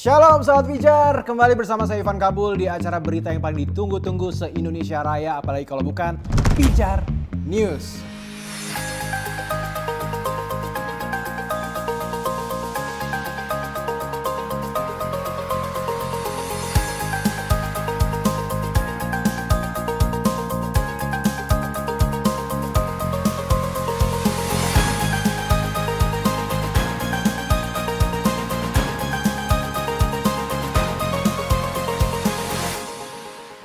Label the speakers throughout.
Speaker 1: Shalom Sahabat Pijar, kembali bersama saya Ivan Kabul di acara berita yang paling ditunggu-tunggu se-Indonesia Raya, apalagi kalau bukan Pijar News.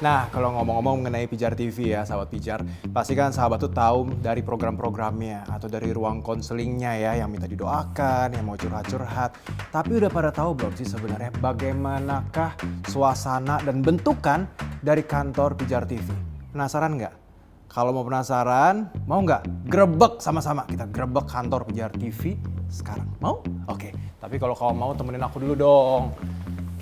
Speaker 1: Nah, kalau ngomong-ngomong mengenai Pijar TV ya, sahabat Pijar, pasti kan sahabat tuh tahu dari program-programnya atau dari ruang konselingnya ya, yang minta didoakan, yang mau curhat-curhat. Tapi udah pada tahu belum sih sebenarnya bagaimanakah suasana dan bentukan dari kantor Pijar TV? Penasaran nggak? Kalau mau penasaran, mau nggak? Grebek sama-sama, kita grebek kantor Pijar TV sekarang. Mau? Oke, tapi kalau kamu mau temenin aku dulu dong.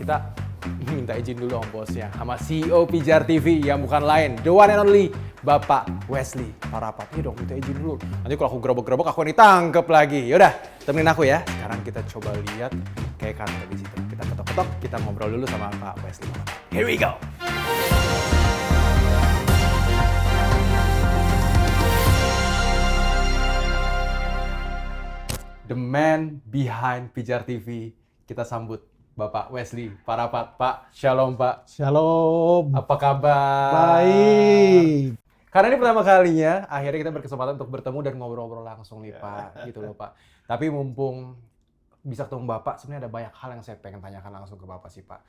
Speaker 1: Kita minta izin dulu sama bosnya, sama CEO Pijar TV yang bukan lain, the one and only Bapak Wesley Parapat. Iya dong, minta izin dulu. Nanti kalau aku gerobak-gerobak aku ditangkep lagi. Yaudah, temenin aku ya. Sekarang kita coba lihat kayak kantor di situ. Kita ketok-ketok, kita ngobrol dulu sama Pak Wesley Parapat. Here we go. The man behind Pijar TV. Kita sambut Bapak Wesley Parapat. Pak, shalom Pak.
Speaker 2: Shalom.
Speaker 1: Apa kabar?
Speaker 2: Baik.
Speaker 1: Karena ini pertama kalinya, akhirnya kita berkesempatan untuk bertemu dan ngobrol-ngobrol langsung nih Pak. Gitu loh Pak. Tapi mumpung bisa ketemu Bapak, sebenarnya ada banyak hal yang saya pengen tanyakan langsung ke Bapak sih Pak.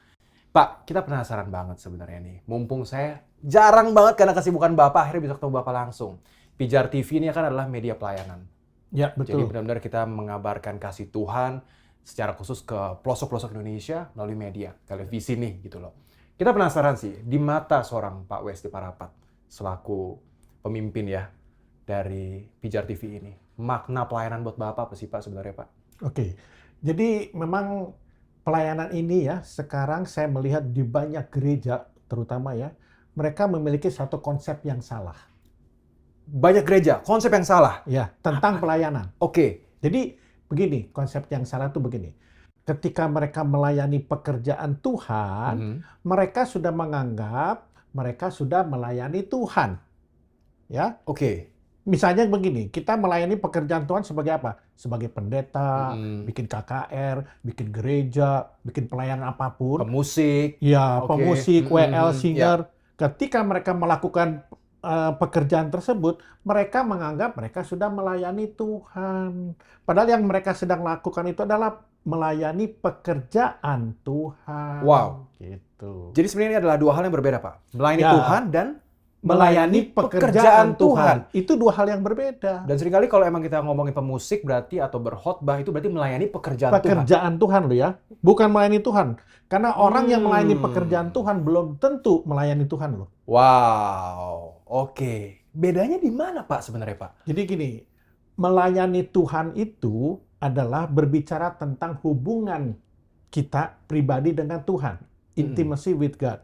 Speaker 1: Pak, kita penasaran banget sebenarnya nih. Mumpung saya jarang banget karena kesibukan Bapak, akhirnya bisa ketemu Bapak langsung. Pijar TV ini kan adalah media pelayanan.
Speaker 2: Ya, betul.
Speaker 1: Jadi benar-benar kita mengabarkan kasih Tuhan secara khusus ke pelosok-pelosok Indonesia melalui media, televisi nih gitu loh. Kita penasaran sih, di mata seorang Pak Wesley Parapat selaku pemimpin ya dari Pijar TV ini, makna pelayanan buat Bapak apa sih Pak sebenarnya Pak?
Speaker 2: Oke. Jadi memang pelayanan ini ya, sekarang saya melihat di banyak gereja terutama ya, mereka memiliki satu konsep yang salah.
Speaker 1: Banyak gereja, konsep yang salah.
Speaker 2: Ya, tentang pelayanan.
Speaker 1: Oke.
Speaker 2: Jadi begini, konsep yang salah itu begini. Ketika mereka melayani pekerjaan Tuhan, mereka sudah menganggap mereka sudah melayani Tuhan. Ya.
Speaker 1: Oke.
Speaker 2: Misalnya begini, kita melayani pekerjaan Tuhan sebagai apa? Sebagai pendeta, bikin KKR, bikin gereja, bikin pelayanan apapun.
Speaker 1: Pemusik.
Speaker 2: Ya,
Speaker 1: Oke.
Speaker 2: pemusik, WL, singer.
Speaker 1: Ya.
Speaker 2: Ketika mereka melakukan pekerjaan tersebut, mereka menganggap mereka sudah melayani Tuhan. Padahal yang mereka sedang lakukan itu adalah melayani pekerjaan Tuhan.
Speaker 1: Wow.
Speaker 2: Gitu.
Speaker 1: Jadi sebenarnya ini adalah dua hal yang berbeda Pak. Melayani
Speaker 2: Ya.
Speaker 1: Tuhan dan
Speaker 2: Melayani pekerjaan Tuhan. Itu dua hal yang berbeda.
Speaker 1: Dan seringkali kalau emang kita ngomongin pemusik berarti atau berkhotbah itu berarti melayani pekerjaan Tuhan.
Speaker 2: Pekerjaan Tuhan loh ya, bukan melayani Tuhan. Karena orang yang melayani pekerjaan Tuhan belum tentu melayani Tuhan loh.
Speaker 1: Wow, oke. Bedanya di mana Pak sebenarnya Pak?
Speaker 2: Jadi gini, melayani Tuhan itu adalah berbicara tentang hubungan kita pribadi dengan Tuhan. Intimacy with God.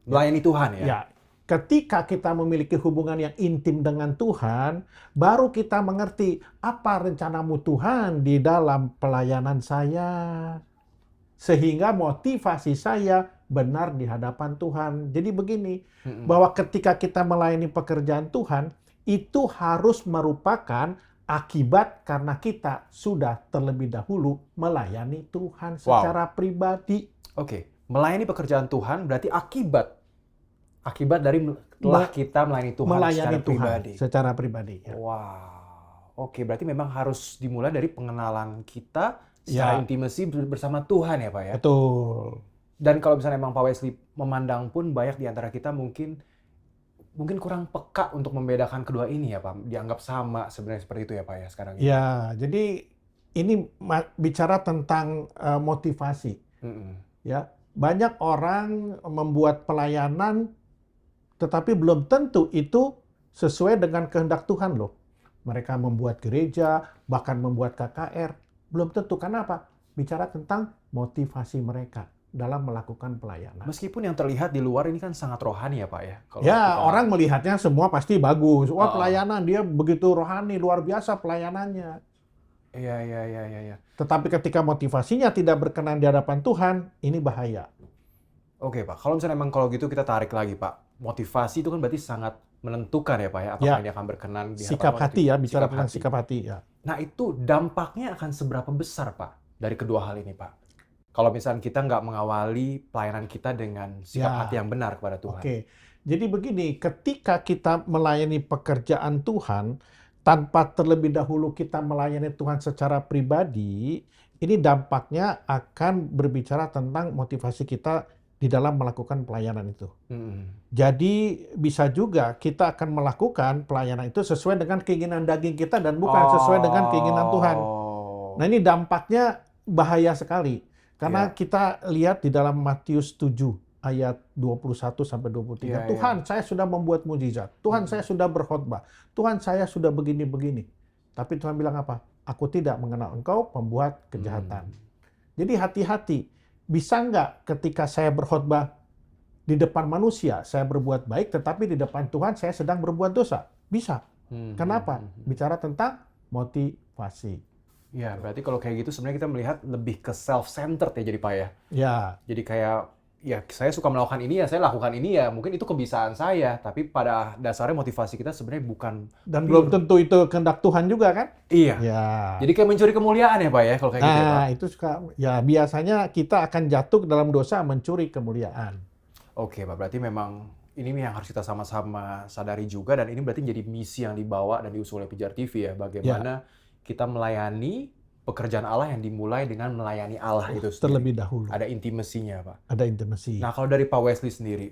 Speaker 1: Melayani Tuhan ya?
Speaker 2: Ya, ketika kita memiliki hubungan yang intim dengan Tuhan, baru kita mengerti apa rencanamu Tuhan di dalam pelayanan saya. Sehingga motivasi saya benar di hadapan Tuhan. Jadi begini, bahwa ketika kita melayani pekerjaan Tuhan, itu harus merupakan akibat karena kita sudah terlebih dahulu melayani Tuhan secara pribadi.
Speaker 1: Oke, melayani pekerjaan Tuhan berarti akibat dari telah kita melayani Tuhan secara pribadi.
Speaker 2: Secara pribadi. Ya.
Speaker 1: Wow, oke. Berarti memang harus dimulai dari pengenalan kita secara intimasi bersama Tuhan ya Pak ya?
Speaker 2: Betul.
Speaker 1: Dan kalau misalnya memang Pak Wesley memandang pun banyak di antara kita mungkin kurang peka untuk membedakan kedua ini ya Pak? Dianggap sama sebenarnya seperti itu ya Pak ya sekarang ini?
Speaker 2: Ya, jadi ini bicara tentang motivasi. Ya, banyak orang membuat pelayanan tetapi belum tentu itu sesuai dengan kehendak Tuhan loh. Mereka membuat gereja, bahkan membuat KKR, belum tentu. Karena apa? Bicara tentang motivasi mereka dalam melakukan pelayanan.
Speaker 1: Meskipun yang terlihat di luar ini kan sangat rohani ya Pak ya? Kalau
Speaker 2: orang melihatnya semua pasti bagus. Wah, pelayanan dia begitu rohani, luar biasa pelayanannya.
Speaker 1: Iya, iya, iya, iya, iya.
Speaker 2: Tetapi ketika motivasinya tidak berkenan di hadapan Tuhan, ini bahaya.
Speaker 1: Oke, Pak. Kalau misalnya emang kalau gitu kita tarik lagi, Pak. Motivasi itu kan berarti sangat menentukan ya, Pak ya. Apakah
Speaker 2: Ya,
Speaker 1: ini akan berkenan di hadapan
Speaker 2: sikap hati ya, bicara
Speaker 1: sikap
Speaker 2: tentang
Speaker 1: hati.
Speaker 2: sikap hati ya.
Speaker 1: Nah, itu dampaknya akan seberapa besar, Pak, dari kedua hal ini, Pak? Kalau misalnya kita nggak mengawali pelayanan kita dengan sikap
Speaker 2: Ya,
Speaker 1: hati yang benar kepada Tuhan.
Speaker 2: oke. Jadi begini, ketika kita melayani pekerjaan Tuhan, tanpa terlebih dahulu kita melayani Tuhan secara pribadi, ini dampaknya akan berbicara tentang motivasi kita di dalam melakukan pelayanan itu.
Speaker 1: Mm.
Speaker 2: Jadi bisa juga kita akan melakukan pelayanan itu sesuai dengan keinginan daging kita dan bukan sesuai dengan keinginan Tuhan.
Speaker 1: Oh.
Speaker 2: Nah, ini dampaknya bahaya sekali. Karena
Speaker 1: Iya.
Speaker 2: kita lihat di dalam Matius 7 ayat 21 sampai 23.
Speaker 1: Iya,
Speaker 2: Tuhan, saya sudah membuat mujizat. Tuhan, saya sudah berkhotbah. Tuhan, saya sudah begini-begini. Tapi Tuhan bilang apa? Aku tidak mengenal engkau, pembuat kejahatan. Jadi hati-hati. Bisa nggak ketika saya berkhotbah di depan manusia, saya berbuat baik, tetapi di depan Tuhan saya sedang berbuat dosa? Bisa. Kenapa? Bicara tentang motivasi.
Speaker 1: Ya, berarti kalau kayak gitu sebenarnya kita melihat lebih ke self-centered ya jadi Pak ya.
Speaker 2: Ya,
Speaker 1: Jadi kayak, ya saya suka melakukan ini ya, saya lakukan ini ya, mungkin itu kebiasaan saya, tapi pada dasarnya motivasi kita sebenarnya bukan
Speaker 2: dan
Speaker 1: pure.
Speaker 2: belum tentu itu kehendak Tuhan juga kan?
Speaker 1: Iya.
Speaker 2: Ya.
Speaker 1: Jadi kayak mencuri kemuliaan ya Pak ya, kalau kayak gitu ya Pak.
Speaker 2: Nah, itu suka ya biasanya kita akan jatuh ke dalam dosa mencuri kemuliaan.
Speaker 1: Oke Pak, berarti memang ini yang harus kita sama-sama sadari juga, dan ini berarti jadi misi yang dibawa dan diusul oleh Pijar TV ya, bagaimana kita melayani pekerjaan Allah yang dimulai dengan melayani Allah itu sendiri.
Speaker 2: Terlebih dahulu.
Speaker 1: Ada intimasinya Pak.
Speaker 2: Ada intimasi.
Speaker 1: Nah, kalau dari Pak Wesley sendiri,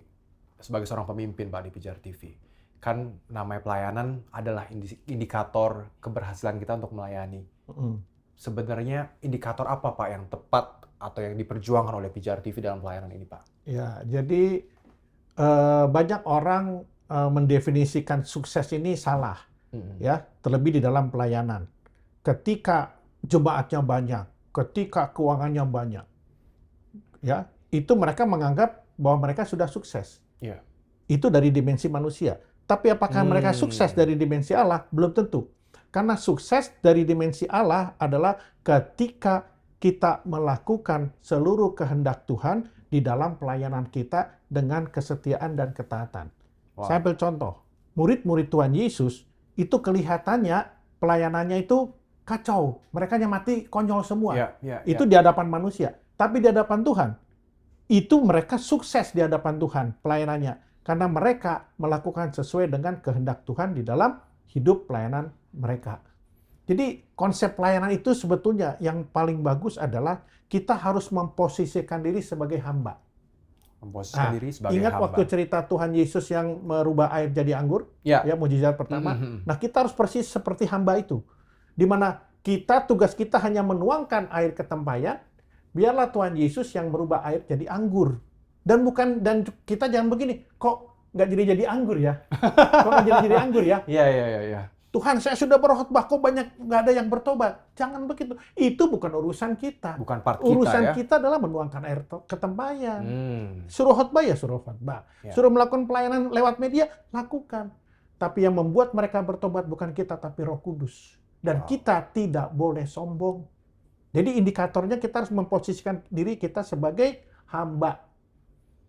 Speaker 1: sebagai seorang pemimpin Pak di Pijar TV, kan namanya pelayanan adalah indikator keberhasilan kita untuk melayani. Sebenarnya indikator apa Pak yang tepat atau yang diperjuangkan oleh Pijar TV dalam pelayanan ini Pak?
Speaker 2: Ya, jadi banyak orang mendefinisikan sukses ini salah, ya, terlebih di dalam pelayanan. Ketika jemaatnya banyak, ketika keuangannya banyak, ya, itu mereka menganggap bahwa mereka sudah sukses.
Speaker 1: Iya.
Speaker 2: Itu dari dimensi manusia. Tapi apakah mereka sukses dari dimensi Allah? Belum tentu. Karena sukses dari dimensi Allah adalah ketika kita melakukan seluruh kehendak Tuhan di dalam pelayanan kita dengan kesetiaan dan ketaatan.
Speaker 1: Wow.
Speaker 2: Saya ambil contoh. Murid-murid Tuhan Yesus itu kelihatannya pelayanannya itu kacau. Mereka mati konyol semua. Itu di hadapan manusia. Tapi di hadapan Tuhan, itu mereka sukses di hadapan Tuhan pelayanannya. Karena mereka melakukan sesuai dengan kehendak Tuhan di dalam hidup pelayanan mereka. Jadi konsep pelayanan itu sebetulnya yang paling bagus adalah kita harus memposisikan diri sebagai hamba.
Speaker 1: Memposisikan diri sebagai
Speaker 2: ingat
Speaker 1: hamba.
Speaker 2: waktu cerita Tuhan Yesus yang merubah air jadi anggur?
Speaker 1: Ya.
Speaker 2: Ya, mujizat pertama. Nah, kita harus persis seperti hamba itu. Di mana tugas kita hanya menuangkan air ke tempayan, biarlah Tuhan Yesus yang merubah air jadi anggur. Dan kita jangan begini, kok nggak jadi anggur ya? Kok nggak jadi anggur ya?
Speaker 1: Iya.
Speaker 2: Tuhan, saya sudah berkhotbah, kok nggak ada yang bertobat? Jangan begitu. Itu bukan urusan kita.
Speaker 1: Bukan part kita
Speaker 2: Urusan
Speaker 1: ya.
Speaker 2: kita adalah menuangkan air ke tempayan.
Speaker 1: Suruh
Speaker 2: Suruh khotbah ya suruh khotbah.
Speaker 1: Ya.
Speaker 2: Suruh melakukan pelayanan lewat media, lakukan. Tapi yang membuat mereka bertobat bukan kita, tapi Roh Kudus. Dan kita tidak boleh sombong. Jadi indikatornya kita harus memposisikan diri kita sebagai hamba.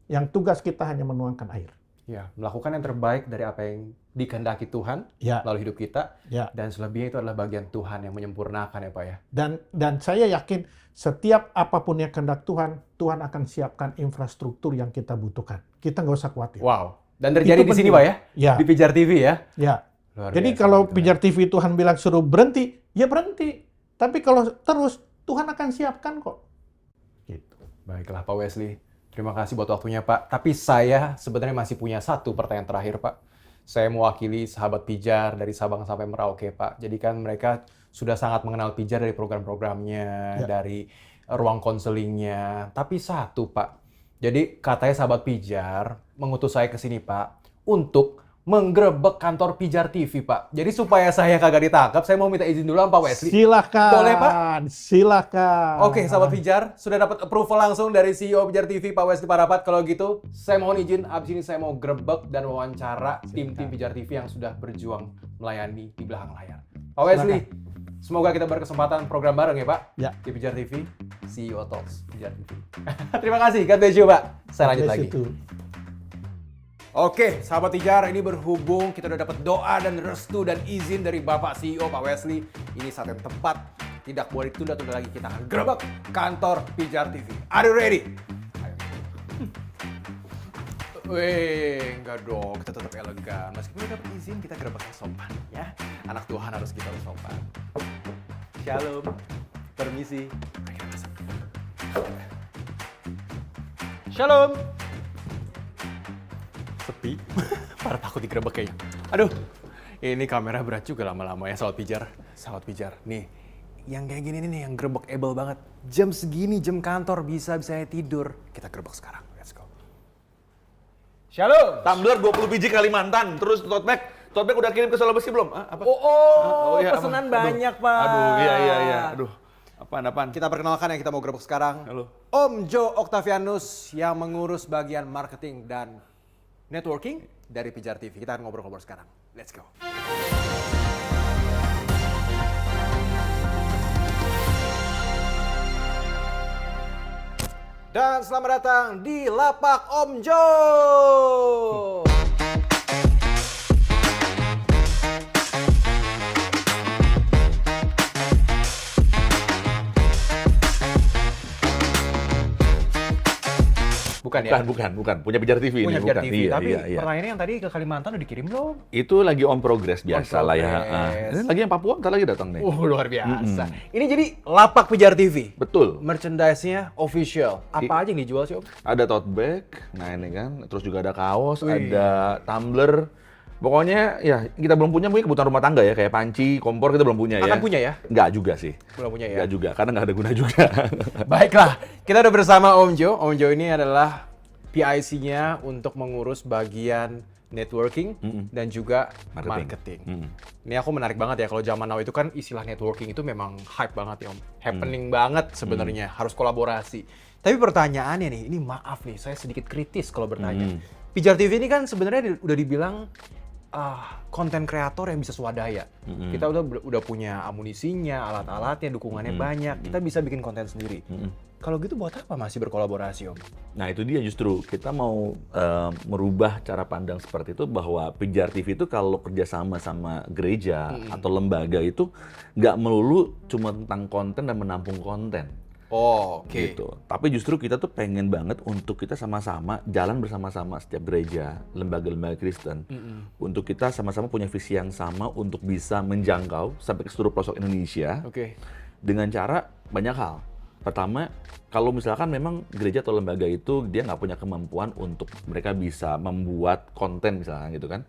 Speaker 2: Yang tugas kita hanya menuangkan air.
Speaker 1: Ya, melakukan yang terbaik dari apa yang dikehendaki Tuhan melalui hidup kita. Dan selebihnya itu adalah bagian Tuhan yang menyempurnakan ya Pak ya.
Speaker 2: Dan saya yakin setiap apapun yang kehendak Tuhan, Tuhan akan siapkan infrastruktur yang kita butuhkan. Kita nggak usah khawatir.
Speaker 1: Wow. Dan terjadi di sini Pak ya?
Speaker 2: Ya.
Speaker 1: Di Pijar TV ya?
Speaker 2: Ya.
Speaker 1: Luar
Speaker 2: Jadi
Speaker 1: biasa,
Speaker 2: kalau
Speaker 1: gitu,
Speaker 2: Pijar TV Tuhan bilang suruh berhenti, ya berhenti. Tapi kalau terus, Tuhan akan siapkan kok. Gitu.
Speaker 1: Baiklah Pak Wesley. Terima kasih buat waktunya Pak. Tapi saya sebenarnya masih punya satu pertanyaan terakhir Pak. Saya mewakili sahabat Pijar dari Sabang sampai Merauke Pak. Jadi kan mereka sudah sangat mengenal Pijar dari program-programnya, dari ruang konselingnya. Tapi satu Pak. Jadi katanya sahabat Pijar mengutus saya ke sini Pak untuk menggerebek kantor Pijar TV Pak. Jadi supaya saya kagak ditangkap, saya mau minta izin dulu sama Pak Wesley.
Speaker 2: Silakan.
Speaker 1: Boleh Pak?
Speaker 2: Silakan.
Speaker 1: Oke, sahabat Pijar, sudah dapat approval langsung dari CEO Pijar TV, Pak Wesley Parapat. Kalau gitu, saya mohon izin, abis ini saya mau grebek dan wawancara tim-tim Pijar TV yang sudah berjuang melayani di belakang layar. Pak Wesley, Semoga kita berkesempatan program bareng ya Pak.
Speaker 2: Ya.
Speaker 1: Di Pijar TV, CEO Talks Pijar TV. Terima kasih, God bless you Pak. Saya lanjut lagi.
Speaker 2: Itu.
Speaker 1: Oke, sahabat Pijar, ini berhubung kita udah dapat doa dan restu dan izin dari Bapak CEO Pak Wesley. Ini saat yang tepat, tidak boleh ditunda-tunda lagi. Kita akan gerebek kantor Pijar TV. Are you ready? Ayo. Weh, enggak dong, kita tetap elegan. Meskipun udah dapat izin, kita gerebeknya sopan ya. Anak Tuhan harus kita sopan. Shalom, permisi. Shalom. Sepi, pada takut digerebek kayaknya. Aduh, ini kamera berat juga lama-lama ya, sahabat Pijar. Sahabat Pijar, nih, yang kayak gini nih, yang gerebekable banget. Jam segini, jam kantor, bisa-bisanya tidur. Kita gerebek sekarang, let's go. Shalom.
Speaker 3: Tumbler 20 biji Kalimantan, terus tote bag udah kirim ke Sulawesi belum? Apa?
Speaker 1: Iya, pesanan banyak, Pak.
Speaker 3: Aduh, iya. Aduh, apaan?
Speaker 1: Kita perkenalkan yang kita mau gerebek sekarang.
Speaker 3: Halo.
Speaker 1: Om Joe Octavianus yang mengurus bagian marketing dan networking dari Pijar TV. Kita akan ngobrol-ngobrol sekarang. Let's go. Dan selamat datang di Lapak Om Joe.
Speaker 3: Bukan. Punya Pijar TV
Speaker 1: Punya
Speaker 3: ini,
Speaker 1: Pijar
Speaker 3: bukan.
Speaker 1: TV.
Speaker 3: Iya,
Speaker 1: Tapi
Speaker 3: iya.
Speaker 1: pertanyaannya yang tadi ke Kalimantan udah dikirim belum?
Speaker 3: Itu lagi on progress biasa lah ya.
Speaker 1: progress.
Speaker 3: Ini lagi yang Papua, ntar lagi datang nih.
Speaker 1: Luar biasa. Ini jadi Lapak Pijar TV.
Speaker 3: Betul.
Speaker 1: Merchandise-nya official. Apa aja yang dijual sih, Om?
Speaker 3: Ada tote bag, nah ini kan. Terus juga ada kaos,
Speaker 1: Wih.
Speaker 3: ada tumbler. Pokoknya ya kita belum punya mungkin kebutuhan rumah tangga ya, kayak panci, kompor kita belum punya ya.
Speaker 1: Akan punya ya?
Speaker 3: Nggak juga sih.
Speaker 1: Belum punya ya?
Speaker 3: Nggak juga, karena nggak ada guna juga.
Speaker 1: Baiklah, kita udah bersama Om Joe. Om Joe ini adalah PIC-nya untuk mengurus bagian networking dan juga marketing. Ini aku menarik banget ya, kalau zaman now itu kan istilah networking itu memang hype banget ya Om. Happening banget sebenarnya, harus kolaborasi. Tapi pertanyaannya nih, ini maaf nih, saya sedikit kritis kalau bertanya. Pijar TV ini kan sebenarnya udah dibilang konten kreator yang bisa swadaya. Kita udah punya amunisinya, alat-alatnya, dukungannya banyak. Kita bisa bikin konten sendiri. Kalau gitu buat apa masih berkolaborasi, Om?
Speaker 3: Nah itu dia justru, kita mau merubah cara pandang seperti itu bahwa Pijar TV itu kalau kerjasama sama gereja atau lembaga itu nggak melulu cuma tentang konten dan menampung konten.
Speaker 1: Oh, oke.
Speaker 3: Gitu. Tapi justru kita tuh pengen banget untuk kita sama-sama jalan bersama-sama setiap gereja, lembaga-lembaga Kristen. Untuk kita sama-sama punya visi yang sama untuk bisa menjangkau sampai ke seluruh pelosok Indonesia.
Speaker 1: Oke.
Speaker 3: Dengan cara banyak hal. Pertama, kalau misalkan memang gereja atau lembaga itu dia nggak punya kemampuan untuk mereka bisa membuat konten misalkan gitu kan.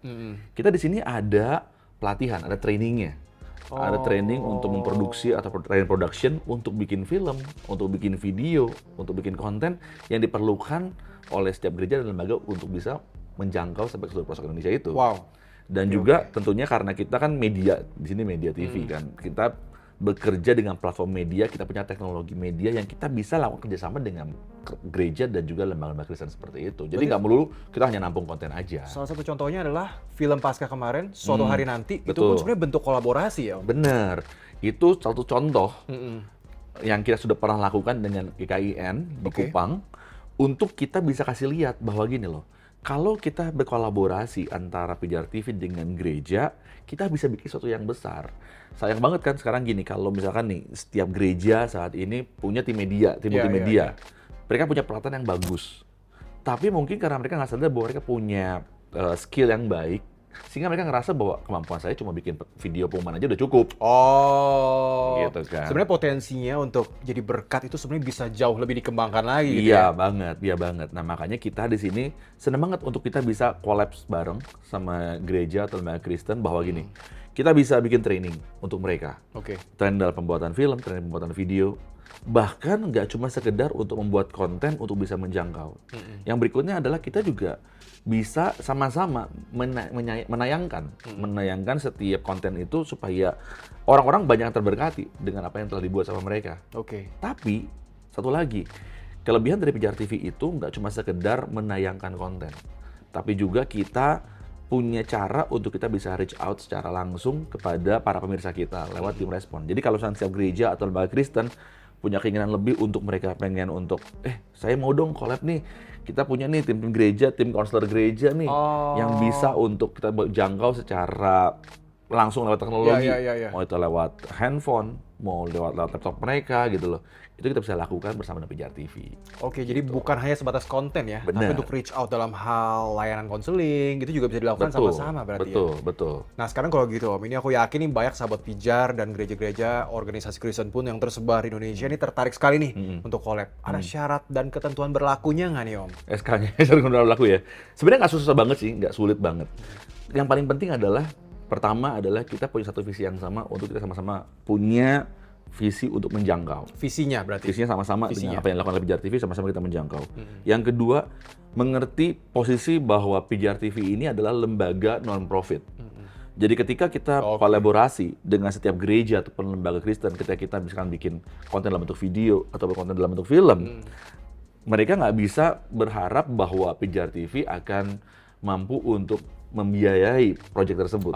Speaker 3: Kita di sini ada pelatihan, ada trainingnya. Ada training untuk memproduksi atau training production untuk bikin film, untuk bikin video, untuk bikin konten yang diperlukan oleh setiap gereja dan lembaga untuk bisa menjangkau sampai ke seluruh pelosok Indonesia itu.
Speaker 1: Wow.
Speaker 3: Dan juga tentunya karena kita kan media, di sini media TV kan, kita bekerja dengan platform media, kita punya teknologi media yang kita bisa lakukan kerjasama dengan gereja dan juga lembaga-lembaga Kristen seperti itu. Jadi nggak melulu kita hanya nampung konten aja.
Speaker 1: Salah satu contohnya adalah film Paskah kemarin, Suatu Hari Nanti. Itu
Speaker 3: betul.
Speaker 1: pun sebenarnya bentuk kolaborasi ya, Om?
Speaker 3: Bener, itu satu contoh yang kita sudah pernah lakukan dengan IKIN di Kupang untuk kita bisa kasih lihat bahwa gini loh, kalau kita berkolaborasi antara Pijar TV dengan gereja, kita bisa bikin sesuatu yang besar. Sayang banget kan sekarang gini, kalau misalkan nih setiap gereja saat ini punya tim media, tim multimedia, mereka punya pelatihan yang bagus. Tapi mungkin karena mereka nggak sadar bahwa mereka punya skill yang baik, sehingga mereka ngerasa bahwa kemampuan saya cuma bikin video pengumuman aja udah cukup.
Speaker 1: Oh,
Speaker 3: Gitu kan.
Speaker 1: Sebenarnya potensinya untuk jadi berkat itu sebenarnya bisa jauh lebih dikembangkan lagi. Gitu
Speaker 3: Iya
Speaker 1: ya?
Speaker 3: banget, iya banget. Nah makanya kita di sini senang banget untuk kita bisa collabs bareng sama gereja atau lembaga Kristen bahwa gini, kita bisa bikin training untuk mereka.
Speaker 1: Oke.
Speaker 3: Training dalam pembuatan film, training pembuatan video, bahkan nggak cuma sekedar untuk membuat konten untuk bisa menjangkau. Yang berikutnya adalah kita juga bisa sama-sama menayangkan setiap konten itu supaya orang-orang banyak yang terberkati dengan apa yang telah dibuat sama mereka.
Speaker 1: Oke.
Speaker 3: Tapi satu lagi, kelebihan dari Pijar TV itu nggak cuma sekedar menayangkan konten, tapi juga kita punya cara untuk kita bisa reach out secara langsung kepada para pemirsa kita lewat tim respon. Jadi kalau setiap gereja atau lembaga Kristen punya keinginan lebih untuk mereka pengen untuk, saya mau dong collab nih. Kita punya nih tim gereja, tim konselor gereja nih yang bisa untuk kita jangkau secara langsung lewat teknologi. Mau itu lewat handphone, mau lewat laptop mereka gitu loh. Itu kita bisa lakukan bersama dengan Pijar TV.
Speaker 1: Oke, jadi bukan hanya sebatas konten ya, tapi
Speaker 3: Bener.
Speaker 1: untuk reach out dalam hal layanan konseling, gitu juga bisa dilakukan sama-sama berarti ya?
Speaker 3: Betul.
Speaker 1: Nah sekarang kalau gitu Om, ini aku yakin nih banyak sahabat Pijar dan gereja-gereja, organisasi Kristen pun yang tersebar di Indonesia ini tertarik sekali nih untuk collab. Ada syarat dan ketentuan berlakunya nggak nih Om?
Speaker 3: SK-nya sering berlaku ya. Sebenarnya nggak susah banget sih, nggak sulit banget. Yang paling penting adalah, pertama adalah kita punya satu visi yang sama untuk kita sama-sama punya visi untuk menjangkau.
Speaker 1: Visinya berarti?
Speaker 3: Visinya sama-sama dengan apa yang dilakukan oleh Pijar TV, sama-sama kita menjangkau. Yang kedua, mengerti posisi bahwa Pijar TV ini adalah lembaga non-profit. Jadi ketika kita kolaborasi dengan setiap gereja ataupun lembaga Kristen, ketika kita misalkan bikin konten dalam bentuk video atau konten dalam bentuk film, mereka nggak bisa berharap bahwa Pijar TV akan mampu untuk membiayai proyek tersebut.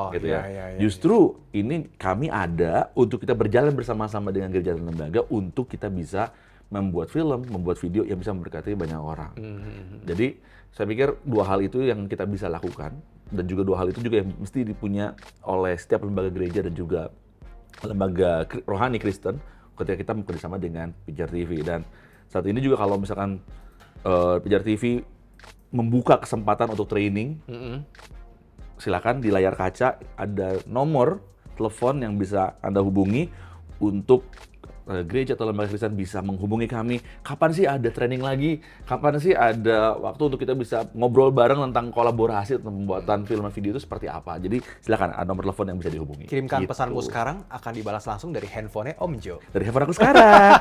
Speaker 3: Gitu ya. Justru ini kami ada untuk kita berjalan bersama-sama dengan gereja dan lembaga untuk kita bisa membuat film, membuat video yang bisa memberkati banyak orang. Jadi saya pikir dua hal itu yang kita bisa lakukan, dan juga dua hal itu juga yang mesti dipunya oleh setiap lembaga gereja dan juga lembaga rohani Kristen ketika kita bekerjasama dengan Pijar TV. Dan saat ini juga kalau misalkan Pijar TV membuka kesempatan untuk training, silakan di layar kaca ada nomor telepon yang bisa Anda hubungi untuk gereja atau lembaga Kristen bisa menghubungi kami. Kapan sih ada training lagi? Kapan sih ada waktu untuk kita bisa ngobrol bareng tentang kolaborasi atau pembuatan film dan video itu seperti apa? Jadi silakan ada nomor telepon yang bisa dihubungi.
Speaker 1: Kirimkan
Speaker 3: Gitu.
Speaker 1: pesanmu sekarang, akan dibalas langsung dari handphonenya Om Jo.
Speaker 3: Dari handphone aku sekarang.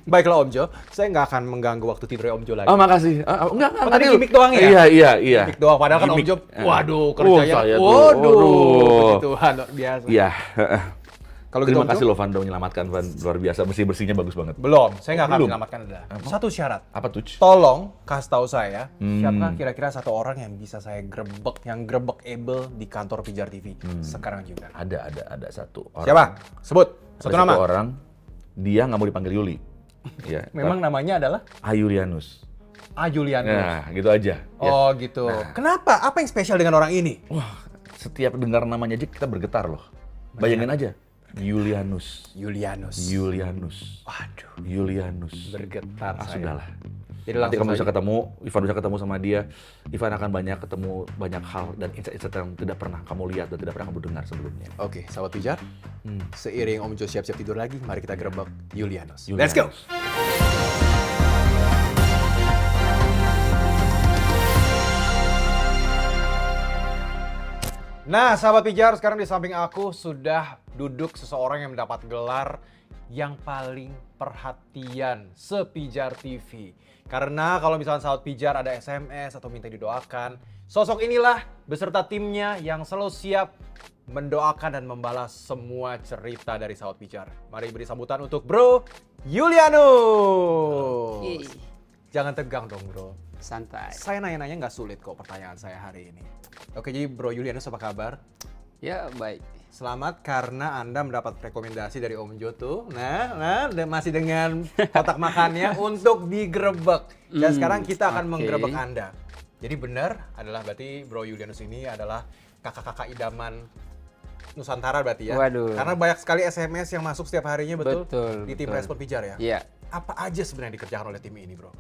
Speaker 1: Baiklah Om Jo, saya nggak akan mengganggu waktu tidurnya Om Jo lagi.
Speaker 3: Oh makasih. Enggak.
Speaker 1: Tadi gimmick doang ya?
Speaker 3: Iya.
Speaker 1: Gimmick doang, padahal kan Om
Speaker 3: Gimmick.
Speaker 1: Jo, waduh kerjanya,
Speaker 3: saya tuh,
Speaker 1: waduh,
Speaker 3: waduh.
Speaker 1: Tuhan luar biasa.
Speaker 3: Iya.
Speaker 1: Kalau gitu
Speaker 3: Terima
Speaker 1: Om
Speaker 3: kasih
Speaker 1: Jo,
Speaker 3: loh Van, udah menyelamatkan Van, luar biasa, bersihnya bagus banget.
Speaker 1: belum, saya nggak akan
Speaker 3: Belum?
Speaker 1: menyelamatkan Anda. Satu syarat,
Speaker 3: Apa tuh?
Speaker 1: tolong kasih tahu saya, siapakah kira-kira satu orang yang bisa saya grebek, yang grebek-able di kantor Pijar TV sekarang juga.
Speaker 3: Ada satu orang.
Speaker 1: Siapa? Sebut, satu
Speaker 3: Ada
Speaker 1: nama.
Speaker 3: Satu orang, dia nggak mau dipanggil Yuli. Ya,
Speaker 1: Memang namanya adalah
Speaker 3: Ayulianus.
Speaker 1: Julianus.
Speaker 3: Nah, gitu aja. Ya.
Speaker 1: Oh gitu. Kenapa? Apa yang spesial dengan orang ini?
Speaker 3: Wah, setiap dengar namanya aja kita bergetar loh. Bayangin aja. Julianus.
Speaker 1: Waduh,
Speaker 3: Julianus.
Speaker 1: bergetar saya.
Speaker 3: Sudahlah.
Speaker 1: Jadi
Speaker 3: Nanti
Speaker 1: langsung
Speaker 3: kamu bisa
Speaker 1: saja.
Speaker 3: ketemu, Ivan bisa ketemu sama dia. Ivan akan ketemu banyak hal dan insight-insight yang tidak pernah kamu lihat dan tidak pernah kamu dengar sebelumnya.
Speaker 1: Oke, sahabat Pijar. Seiring Om Jo siap-siap tidur lagi, mari kita gerebek Julianus.
Speaker 3: Julianus.
Speaker 1: Let's go. Nah, sahabat Pijar, sekarang di samping aku sudah duduk seseorang yang mendapat gelar yang paling perhatian sePijar TV. Karena kalau misalnya sahabat Pijar ada SMS atau minta didoakan, sosok inilah beserta timnya yang selalu siap mendoakan dan membalas semua cerita dari sahabat Pijar. Mari beri sambutan untuk Bro Julianus.
Speaker 4: Yeay.
Speaker 1: Jangan tegang dong bro.
Speaker 4: Santai.
Speaker 1: Saya nanya-nanya nggak sulit kok pertanyaan saya hari ini. Oke, jadi Bro Julianus apa kabar?
Speaker 4: Ya, baik.
Speaker 1: Selamat karena Anda mendapat rekomendasi dari Om Jo tuh. Nah, dan masih dengan kotak makannya untuk digerebek. Dan sekarang kita akan
Speaker 4: oke.
Speaker 1: menggerebek Anda. Jadi benar adalah berarti Bro Julianus ini adalah kakak-kakak idaman Nusantara berarti ya.
Speaker 4: Waduh.
Speaker 1: Karena banyak sekali SMS yang masuk setiap harinya betul,
Speaker 4: Betul,
Speaker 1: di tim
Speaker 4: betul.
Speaker 1: Respon Pijar ya.
Speaker 4: Iya.
Speaker 1: Apa aja sebenarnya dikerjakan oleh tim ini, Bro?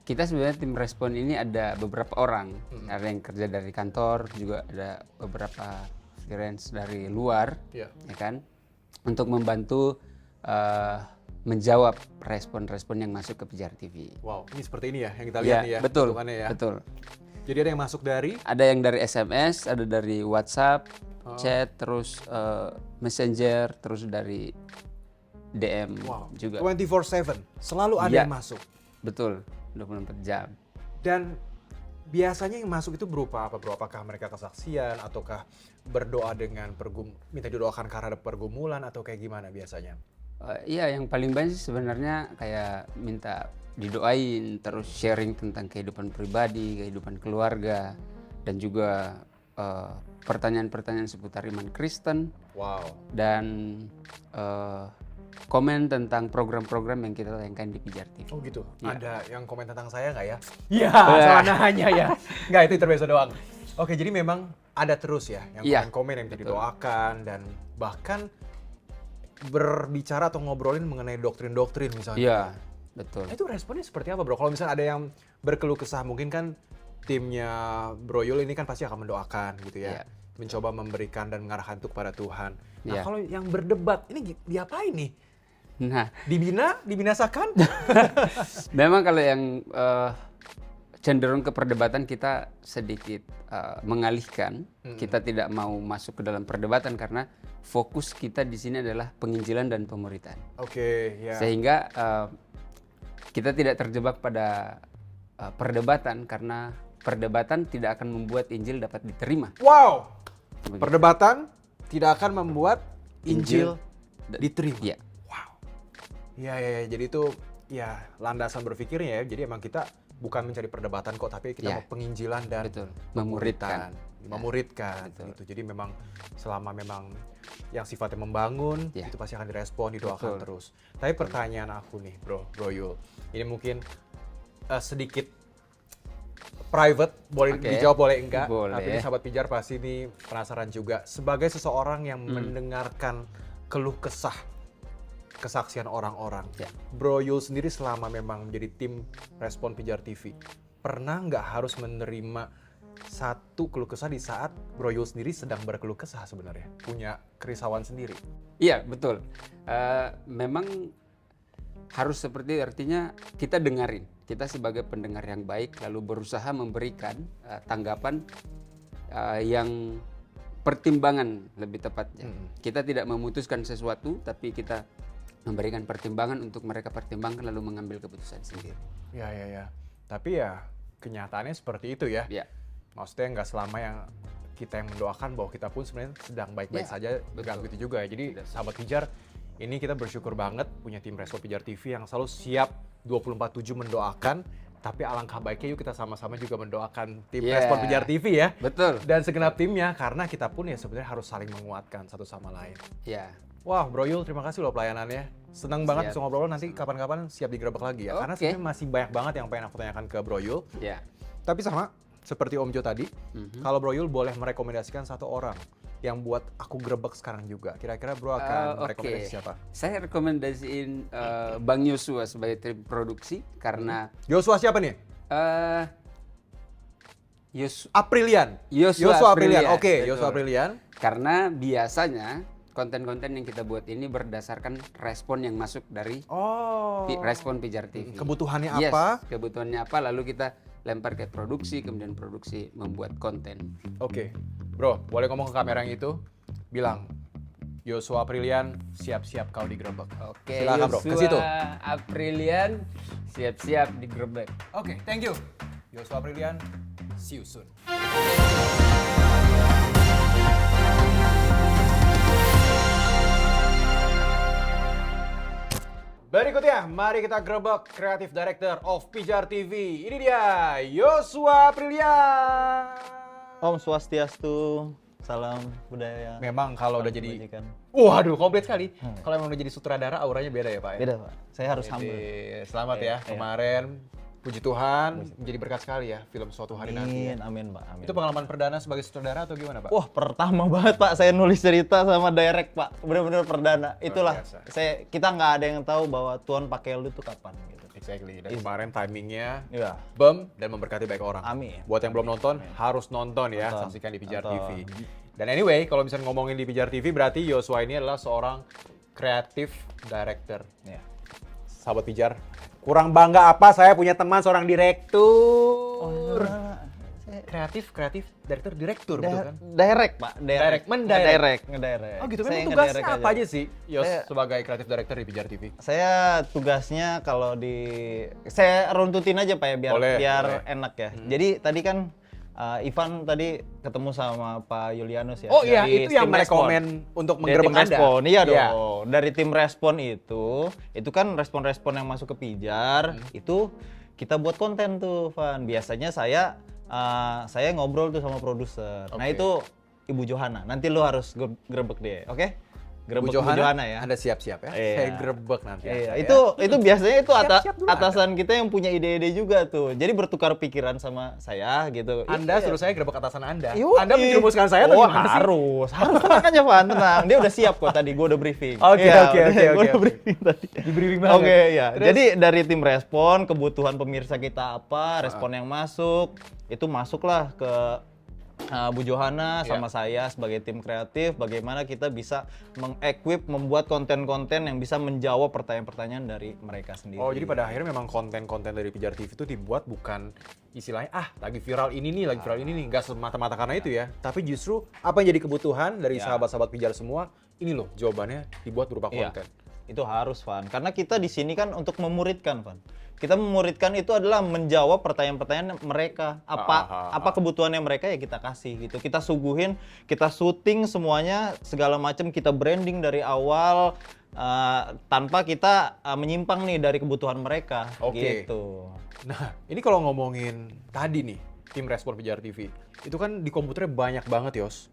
Speaker 4: Kita sebenarnya tim respon ini ada beberapa orang. Ada yang kerja dari kantor, juga ada beberapa freelance dari luar,
Speaker 1: Iya.
Speaker 4: ya kan? Untuk membantu menjawab respon-respon yang masuk ke Pijar TV.
Speaker 1: Wow, ini seperti ini ya yang kita lihat
Speaker 4: Iya,
Speaker 1: nih ya.
Speaker 4: betul.
Speaker 1: bentukannya ya.
Speaker 4: Betul.
Speaker 1: Jadi ada yang masuk dari
Speaker 4: Ada yang dari SMS, ada dari WhatsApp, chat, terus Messenger, terus dari DM juga.
Speaker 1: 24/7. Selalu ada
Speaker 4: Iya.
Speaker 1: yang masuk.
Speaker 4: Betul, 24 jam.
Speaker 1: Dan biasanya yang masuk itu berupa apa bro? Apakah mereka kesaksian ataukah berdoa dengan minta didoakan karena ada pergumulan atau kayak gimana biasanya?
Speaker 4: Iya, yang paling banyak sih sebenarnya kayak minta didoain, terus sharing tentang kehidupan pribadi, kehidupan keluarga, dan juga pertanyaan-pertanyaan seputar iman Kristen,
Speaker 1: Wow.
Speaker 4: dan komen tentang program-program yang kita tayangkan di Pijar TV.
Speaker 1: Oh gitu.
Speaker 4: Iya.
Speaker 1: Ada yang komen tentang saya nggak ya? Iya, salah nanya ya. Nggak, itu intermezzo doang. Oke, jadi memang ada terus ya yang
Speaker 4: Iya,
Speaker 1: komen-komen yang minta
Speaker 4: betul.
Speaker 1: didoakan dan bahkan berbicara atau ngobrolin mengenai doktrin-doktrin misalnya.
Speaker 4: Iya, betul.
Speaker 1: Itu responnya seperti apa, Bro? Kalau misalnya ada yang berkeluh kesah, mungkin kan timnya Bro Yul ini kan pasti akan mendoakan gitu ya.
Speaker 4: Iya.
Speaker 1: Mencoba memberikan dan mengarahkan itu kepada Tuhan. Nah,
Speaker 4: Iya.
Speaker 1: kalau yang berdebat, ini diapain nih?
Speaker 4: Nah,
Speaker 1: Dibinasakan?
Speaker 4: memang kalau yang cenderung ke perdebatan kita sedikit mengalihkan. Kita tidak mau masuk ke dalam perdebatan karena fokus kita di sini adalah penginjilan dan pemuritan.
Speaker 1: Oke, ya.
Speaker 4: Sehingga kita tidak terjebak pada perdebatan karena perdebatan tidak akan membuat Injil dapat diterima.
Speaker 1: Wow!
Speaker 4: Begitu.
Speaker 1: Perdebatan tidak akan membuat Injil diterima.
Speaker 4: Iya.
Speaker 1: Wow. Iya. Jadi itu ya landasan berpikirnya ya. Jadi emang kita bukan mencari perdebatan kok, tapi kita
Speaker 4: Iya.
Speaker 1: mau penginjilan dan
Speaker 4: Betul. Memuridkan.
Speaker 1: Memuridkan.
Speaker 4: Betul.
Speaker 1: Gitu. Jadi memang selama memang yang sifatnya membangun,
Speaker 4: Iya.
Speaker 1: itu pasti akan direspon, didoakan
Speaker 4: Betul.
Speaker 1: terus. Tapi pertanyaan aku nih, Bro Yul. Ini mungkin sedikit private, boleh
Speaker 4: Oke.
Speaker 1: dijawab boleh enggak.
Speaker 4: Boleh.
Speaker 1: Tapi ini sahabat pijar pasti ini penasaran juga. Sebagai seseorang yang mendengarkan keluh kesah, kesaksian orang-orang.
Speaker 4: Ya.
Speaker 1: Bro Yul sendiri selama memang menjadi tim respon Pijar TV, pernah nggak harus menerima satu keluh kesah di saat Bro Yul sendiri sedang berkeluh kesah sebenarnya? Punya kerisauan sendiri.
Speaker 4: Iya, betul. Memang harus seperti artinya kita dengarin. Kita sebagai pendengar yang baik lalu berusaha memberikan tanggapan yang pertimbangan lebih tepatnya. Kita tidak memutuskan sesuatu, tapi kita memberikan pertimbangan untuk mereka pertimbangkan lalu mengambil keputusan sendiri.
Speaker 1: Ya. Tapi ya kenyataannya seperti itu ya.
Speaker 4: Ya,
Speaker 1: Maksudnya nggak selama yang kita yang mendoakan bahwa kita pun sebenarnya sedang baik-baik
Speaker 4: Ya,
Speaker 1: saja, nggak
Speaker 4: betul.
Speaker 1: begitu juga ya. Jadi sahabat Pijar, ini kita bersyukur banget punya tim Respon Pijar TV yang selalu siap 24/7 mendoakan. Tapi alangkah baiknya yuk kita sama-sama juga mendoakan tim
Speaker 4: Yeah.
Speaker 1: Respon Pijar TV ya.
Speaker 4: betul.
Speaker 1: Dan segenap timnya, karena kita pun ya sebenarnya harus saling menguatkan satu sama lain.
Speaker 4: Ya,
Speaker 1: Wah, Bro Yul, terima kasih loh pelayanannya. Senang banget
Speaker 4: Siap.
Speaker 1: bisa ngobrol, nanti kapan-kapan siap digerebek lagi ya. Karena
Speaker 4: Oke.
Speaker 1: sebenarnya masih banyak banget yang pengen aku tanyakan ke Bro Yul.
Speaker 4: ya.
Speaker 1: Tapi sama, seperti Om Jo tadi,
Speaker 4: Mhm.
Speaker 1: kalau Bro Yul boleh merekomendasikan satu orang yang buat aku grebek sekarang juga. Kira-kira Bro akan merekomendasi siapa?
Speaker 4: Saya rekomendasiin Bang Yosua sebagai tim produksi karena
Speaker 1: Joshua siapa nih? Aprilian.
Speaker 4: Yosua
Speaker 1: Aprilian.
Speaker 4: Aprilian,
Speaker 1: Oke,
Speaker 4: betul.
Speaker 1: Joshua Aprilian.
Speaker 4: karena biasanya konten-konten yang kita buat ini berdasarkan respon yang masuk dari
Speaker 1: Oh.
Speaker 4: respon Pijar TV.
Speaker 1: Kebutuhannya
Speaker 4: Yes,
Speaker 1: apa?
Speaker 4: kebutuhannya apa, lalu kita lempar ke produksi, kemudian produksi membuat konten.
Speaker 1: Oke. Bro, boleh ngomong ke kamera yang itu? Bilang, Joshua Aprilian, siap-siap kau digerebek.
Speaker 4: Oke,
Speaker 1: Silakan Bro, ke
Speaker 4: Yosua
Speaker 1: situ.
Speaker 4: Aprilian, siap-siap digerebek.
Speaker 1: Oke, thank you. Joshua Aprilian, see you soon. Berikutnya, mari kita gerebek Creative Director of Pijar TV. Ini dia, Joshua Aprilian.
Speaker 5: Om Swastiastu, salam budaya.
Speaker 1: Memang kalau udah
Speaker 5: salam
Speaker 1: jadi,
Speaker 5: kebajikan.
Speaker 1: waduh komplit sekali. Kalau memang udah jadi sutradara, auranya beda ya Pak? Ya?
Speaker 5: Beda Pak, saya harus humble.
Speaker 1: Jadi, selamat ya,
Speaker 5: Iya.
Speaker 1: kemarin puji Tuhan menjadi berkat sekali ya film Suatu Hari Nanti.
Speaker 5: Amin, amin Pak, amin.
Speaker 1: Itu pengalaman perdana sebagai sutradara atau gimana Pak?
Speaker 5: Wah, pertama banget Pak, saya nulis cerita sama direct Pak, bener-bener perdana. Itulah,
Speaker 1: biasa.
Speaker 5: kita nggak ada yang tahu bahwa Tuhan pakai lu tuh kapan gitu.
Speaker 1: Exactly. Dan kemarin timingnya
Speaker 5: Iya,
Speaker 1: bem dan memberkati banyak orang.
Speaker 5: amin.
Speaker 1: Buat yang belum nonton, harus nonton ya,
Speaker 5: Nonton.
Speaker 1: saksikan di Pijar
Speaker 5: Nonton.
Speaker 1: TV. Dan anyway, kalau misalnya ngomongin di Pijar TV, berarti Joshua ini adalah seorang creative director.
Speaker 5: Ya.
Speaker 1: Sahabat Pijar, kurang bangga apa saya punya teman seorang direktur. Kreatif direktur, betul kan?
Speaker 5: Direct Pak,
Speaker 1: Direct, mendirect.
Speaker 5: ngedirect.
Speaker 1: Oh gitu,
Speaker 5: Saya
Speaker 1: memang tugasnya
Speaker 5: ngedirect
Speaker 1: apa aja sih, Yos,
Speaker 5: Saya-
Speaker 1: sebagai kreatif director di Pijar TV?
Speaker 5: Saya tugasnya kalau saya runtutin aja Pak ya biar
Speaker 1: Boleh.
Speaker 5: enak ya. Jadi tadi kan Ivan tadi ketemu sama Pak Julianus ya.
Speaker 1: Oh iya,
Speaker 5: dari
Speaker 1: itu yang
Speaker 5: tim Respon.
Speaker 1: merekomen untuk
Speaker 5: Dari tim
Speaker 1: menggerebek Anda.
Speaker 5: respon, iya dong.
Speaker 1: Iya.
Speaker 5: Dari tim respon itu kan respon-respon yang masuk ke Pijar, itu kita buat konten tuh, Van. Biasanya saya saya ngobrol tuh sama produser. Nah itu Ibu Johana. Nanti lu harus grebek dia, oke? Grebek Ibu Johana ya.
Speaker 1: Anda siap-siap ya.
Speaker 5: Iya.
Speaker 1: Saya grebek nanti.
Speaker 5: Iya,
Speaker 1: Anda,
Speaker 5: itu biasanya itu
Speaker 1: Siap-siap dulu
Speaker 5: atasan kita yang punya ide-ide juga tuh. Jadi bertukar pikiran sama saya gitu.
Speaker 1: Anda
Speaker 5: Iya.
Speaker 1: suruh saya grebek atasan Anda.
Speaker 5: Yoi.
Speaker 1: Anda menjerumuskan saya atau
Speaker 5: Oh,
Speaker 1: gimana sih?
Speaker 5: harus tenang aja Van, tenang. Dia udah siap kok tadi, gue udah briefing.
Speaker 1: Oke,
Speaker 5: Iya,
Speaker 1: oke,
Speaker 5: udah-
Speaker 1: oke,
Speaker 5: gua
Speaker 1: oke,
Speaker 5: udah
Speaker 1: oke.
Speaker 5: briefing tadi.
Speaker 1: Di briefing banget.
Speaker 5: Oke, ya.
Speaker 1: Terus?
Speaker 5: Jadi dari tim respon, kebutuhan pemirsa kita apa, respon yang masuk, itu masuklah ke Bu Johana sama saya sebagai tim kreatif, bagaimana kita bisa mengequip, membuat konten-konten yang bisa menjawab pertanyaan-pertanyaan dari mereka sendiri.
Speaker 1: Oh, jadi pada akhirnya memang konten-konten dari Pijar TV itu dibuat bukan istilahnya lagi viral ini nih, nggak semata-mata karena itu ya. Tapi justru apa yang jadi kebutuhan dari sahabat-sahabat Pijar semua, ini loh jawabannya dibuat berupa
Speaker 5: Iya.
Speaker 1: konten.
Speaker 5: Itu harus, Van. Karena kita di sini kan untuk memuridkan, Van. Kita memuridkan itu adalah menjawab pertanyaan-pertanyaan mereka. Apa kebutuhannya mereka ya kita kasih gitu. Kita suguhin, kita syuting semuanya, segala macam kita branding dari awal tanpa kita menyimpang nih dari kebutuhan mereka
Speaker 1: Oke.
Speaker 5: gitu.
Speaker 1: Nah, ini kalau ngomongin tadi nih, tim respon Pijar TV, itu kan di komputernya banyak banget, Yos.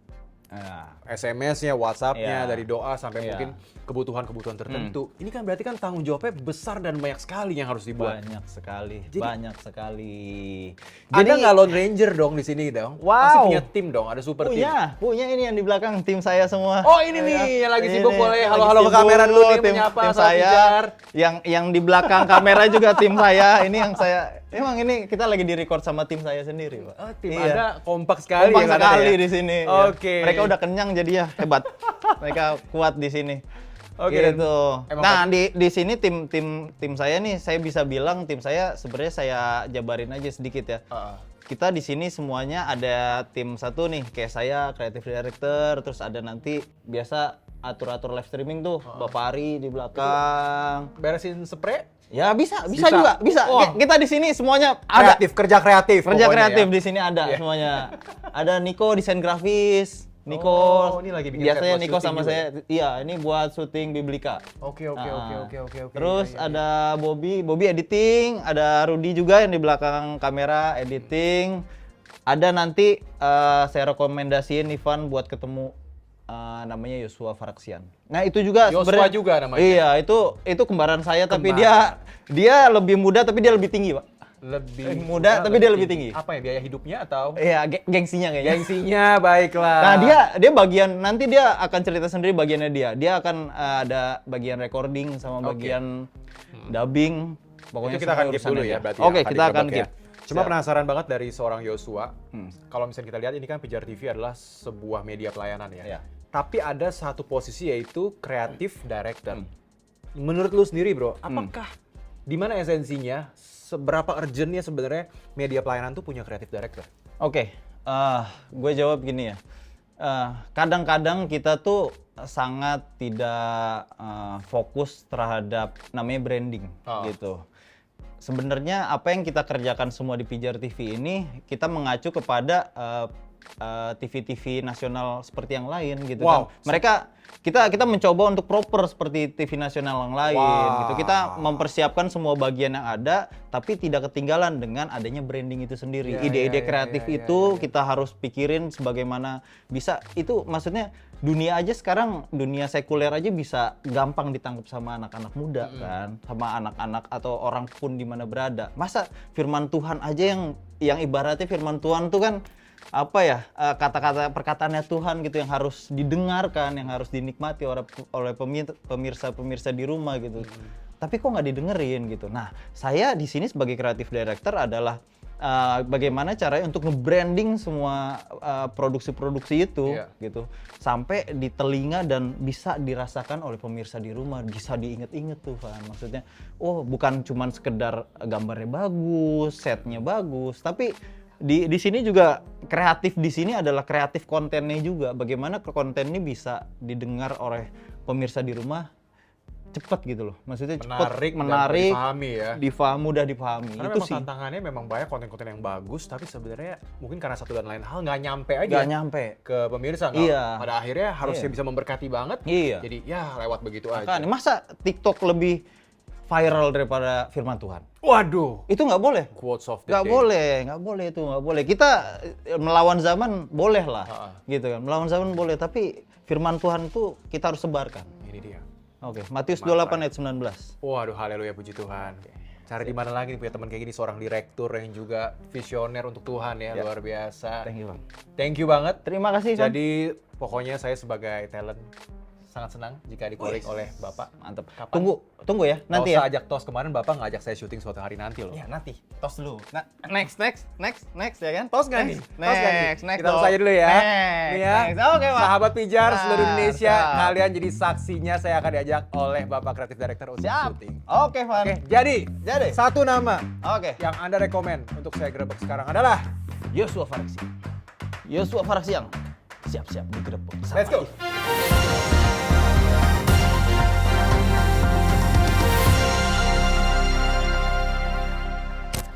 Speaker 5: Nah,
Speaker 1: SMS-nya, WhatsApp-nya,
Speaker 5: Iya.
Speaker 1: dari doa sampai
Speaker 5: Iya.
Speaker 1: mungkin kebutuhan-kebutuhan tertentu. Ini kan berarti kan tanggung jawabnya besar dan banyak sekali yang harus dibuat.
Speaker 5: banyak sekali,
Speaker 1: Jadi-
Speaker 5: banyak sekali.
Speaker 1: Ada nggak Lone Ranger dong di sini dong?
Speaker 5: Wow.
Speaker 1: Pasti punya tim dong, ada super tim.
Speaker 5: punya ini yang di belakang tim saya semua.
Speaker 1: Oh, ini nih yang lagi sibuk,
Speaker 5: Ini,
Speaker 1: boleh
Speaker 5: yang
Speaker 1: halo-halo
Speaker 5: lagi
Speaker 1: ke kamera
Speaker 5: sibuk,
Speaker 1: dulu nih,
Speaker 5: tim
Speaker 1: menyapa sahabat
Speaker 5: saya.
Speaker 1: Pijar.
Speaker 5: Yang di belakang kamera juga tim saya. Ini yang saya emang ini kita lagi di record sama tim saya sendiri, Pak.
Speaker 1: Oh, tim
Speaker 5: Iya.
Speaker 1: Anda kompak sekali
Speaker 5: Kompak
Speaker 1: ya,
Speaker 5: sekali
Speaker 1: ya?
Speaker 5: di sini.
Speaker 1: Oke.
Speaker 5: Ya. Mereka udah kenyang jadi ya hebat. Mereka kuat di sini.
Speaker 1: Oke, dan
Speaker 5: Gitu.
Speaker 1: emang
Speaker 5: Nah, di sini tim saya nih, saya bisa bilang tim saya sebenarnya saya jabarin aja sedikit ya. Kita di sini semuanya ada tim satu nih, kayak saya creative director, terus ada nanti biasa atur-atur live streaming tuh, Bapak Ari di belakang.
Speaker 1: Beresin spray?
Speaker 5: Ya bisa
Speaker 1: Bisa.
Speaker 5: juga, bisa.
Speaker 1: Wah.
Speaker 5: Kita di sini semuanya ada.
Speaker 1: Kerja kreatif.
Speaker 5: Kerja
Speaker 1: pokoknya
Speaker 5: kreatif
Speaker 1: ya.
Speaker 5: di sini ada
Speaker 1: Iya.
Speaker 5: semuanya. Ada Niko desain grafis. Niko,
Speaker 1: Oh, ini lagi bikin
Speaker 5: biasanya
Speaker 1: buat
Speaker 5: Niko
Speaker 1: syuting
Speaker 5: sama
Speaker 1: juga
Speaker 5: saya, iya ini buat syuting Biblika.
Speaker 1: Oke.
Speaker 5: Nah,
Speaker 1: Oke.
Speaker 5: Terus
Speaker 1: Iya, iya.
Speaker 5: ada Bobby editing, ada Rudy juga yang di belakang kamera editing. Ada nanti saya rekomendasiin Ivan buat ketemu namanya Yosua Faraksian. Nah itu juga
Speaker 1: Yosua
Speaker 5: sebenarnya
Speaker 1: juga namanya?
Speaker 5: Iya itu kembaran saya tapi
Speaker 1: Kembaran.
Speaker 5: dia lebih muda tapi dia lebih tinggi, Pak.
Speaker 1: Lebih
Speaker 5: muda, tapi dia lebih tinggi.
Speaker 1: Apa ya, biaya hidupnya atau?
Speaker 5: Iya gengsinya kayaknya.
Speaker 1: Gengsinya, baiklah.
Speaker 5: Nah dia bagian nanti dia akan cerita sendiri bagiannya dia. Dia akan ada bagian recording sama bagian dubbing. Pokoknya
Speaker 1: itu kita akan
Speaker 5: semua
Speaker 1: keep
Speaker 5: urusannya
Speaker 1: dulu ya
Speaker 5: dia.
Speaker 1: berarti.
Speaker 5: Oke,
Speaker 1: ya,
Speaker 5: kita akan
Speaker 1: digerebek
Speaker 5: keep.
Speaker 1: ya. Cuma
Speaker 5: Siap.
Speaker 1: penasaran banget dari seorang Yosua. Kalau misalnya kita lihat ini kan Pijar TV adalah sebuah media pelayanan ya.
Speaker 5: Iya.
Speaker 1: Tapi ada satu posisi yaitu creative director. Menurut lu sendiri, Bro, apakah di mana esensinya? Seberapa urgentnya sebenarnya media pelayanan tuh punya creative director?
Speaker 5: Oke, gue jawab gini ya. Kadang-kadang kita tuh sangat tidak fokus terhadap namanya branding gitu. Sebenarnya apa yang kita kerjakan semua di Pijar TV ini kita mengacu kepada TV-TV nasional seperti yang lain gitu
Speaker 1: Wow.
Speaker 5: kan. Kita mencoba untuk proper seperti TV nasional yang lain
Speaker 1: Wow.
Speaker 5: gitu. Kita mempersiapkan semua bagian yang ada tapi tidak ketinggalan dengan adanya branding itu sendiri.
Speaker 1: Ya,
Speaker 5: Ide-ide
Speaker 1: ya,
Speaker 5: kreatif
Speaker 1: ya, ya,
Speaker 5: itu kita harus pikirin sebagaimana bisa. Itu maksudnya dunia aja sekarang, dunia sekuler aja bisa gampang ditangkap sama anak-anak muda kan, sama anak-anak atau orang pun di mana berada. Masa firman Tuhan aja yang ibaratnya firman Tuhan tuh kan apa ya, kata-kata perkataannya Tuhan gitu yang harus didengarkan, yang harus dinikmati oleh pemirsa-pemirsa di rumah gitu. Tapi kok nggak didengerin gitu. Nah, saya di sini sebagai creative director adalah bagaimana caranya untuk nge-branding semua produksi-produksi itu gitu sampai di telinga dan bisa dirasakan oleh pemirsa di rumah, bisa diinget-inget tuh kan. Maksudnya oh bukan cuman sekedar gambarnya bagus, setnya bagus, tapi di sini juga kreatif, di sini adalah kreatif kontennya juga. Bagaimana konten ini bisa didengar oleh pemirsa di rumah cepat gitu loh. Maksudnya cepat, menarik,
Speaker 1: dan dipahami ya.
Speaker 5: mudah dipahami.
Speaker 1: Karena
Speaker 5: Itu
Speaker 1: memang
Speaker 5: sih.
Speaker 1: tantangannya memang banyak konten-konten yang bagus, tapi sebenarnya mungkin karena satu dan lain hal nggak nyampe aja
Speaker 5: Nggak nyampe.
Speaker 1: ke pemirsa.
Speaker 5: Iya.
Speaker 1: Pada akhirnya harusnya
Speaker 5: Iya.
Speaker 1: bisa memberkati banget.
Speaker 5: Iya.
Speaker 1: Jadi ya lewat begitu aja.
Speaker 5: Kan, masa TikTok lebih viral daripada firman Tuhan.
Speaker 1: Waduh.
Speaker 5: Itu nggak boleh.
Speaker 1: Quotes of the
Speaker 5: Nggak
Speaker 1: day.
Speaker 5: boleh, nggak boleh itu, nggak boleh. Kita melawan zaman boleh lah, gitu kan. Melawan zaman boleh, tapi firman Tuhan itu kita harus sebarkan.
Speaker 1: Ini dia.
Speaker 5: Oke, Matius 28 ayat 19.
Speaker 1: Waduh, haleluya, puji Tuhan. Cari di mana lagi nih punya teman kayak gini, seorang direktur yang juga visioner untuk Tuhan ya, luar biasa.
Speaker 5: Thank you, Bang.
Speaker 1: Thank you banget.
Speaker 5: Terima kasih, Bang.
Speaker 1: Jadi pokoknya saya sebagai talent sangat senang jika dikolik oleh Bapak.
Speaker 5: Mantap.
Speaker 1: Kapan?
Speaker 5: Tunggu ya, nanti
Speaker 1: Nggak usah
Speaker 5: ya.
Speaker 1: ajak tos kemarin, Bapak ngajak saya syuting suatu hari nanti loh.
Speaker 5: Ya, nanti. Tos dulu. Nah, next ya kan?
Speaker 1: Tos nggak nih?
Speaker 5: Next,
Speaker 1: Tos nggak nih?
Speaker 5: next,
Speaker 1: Kita tos aja dulu ya.
Speaker 5: Next,
Speaker 1: Nih ya.
Speaker 5: next. Oke, Pak.
Speaker 1: Sahabat pijar seluruh
Speaker 5: Nah,
Speaker 1: Indonesia,
Speaker 5: siap.
Speaker 1: kalian jadi saksinya. Saya akan diajak oleh Bapak Creative Director untuk
Speaker 5: Siap.
Speaker 1: syuting.
Speaker 5: Oke, Van.
Speaker 1: Oke, jadi satu nama
Speaker 5: Oke.
Speaker 1: yang Anda rekomen untuk saya gerebek sekarang adalah
Speaker 5: Yosua Faraksian. Yosua Faraksian. Siap-siap digerebek. sama
Speaker 1: Let's go.
Speaker 5: Ivan.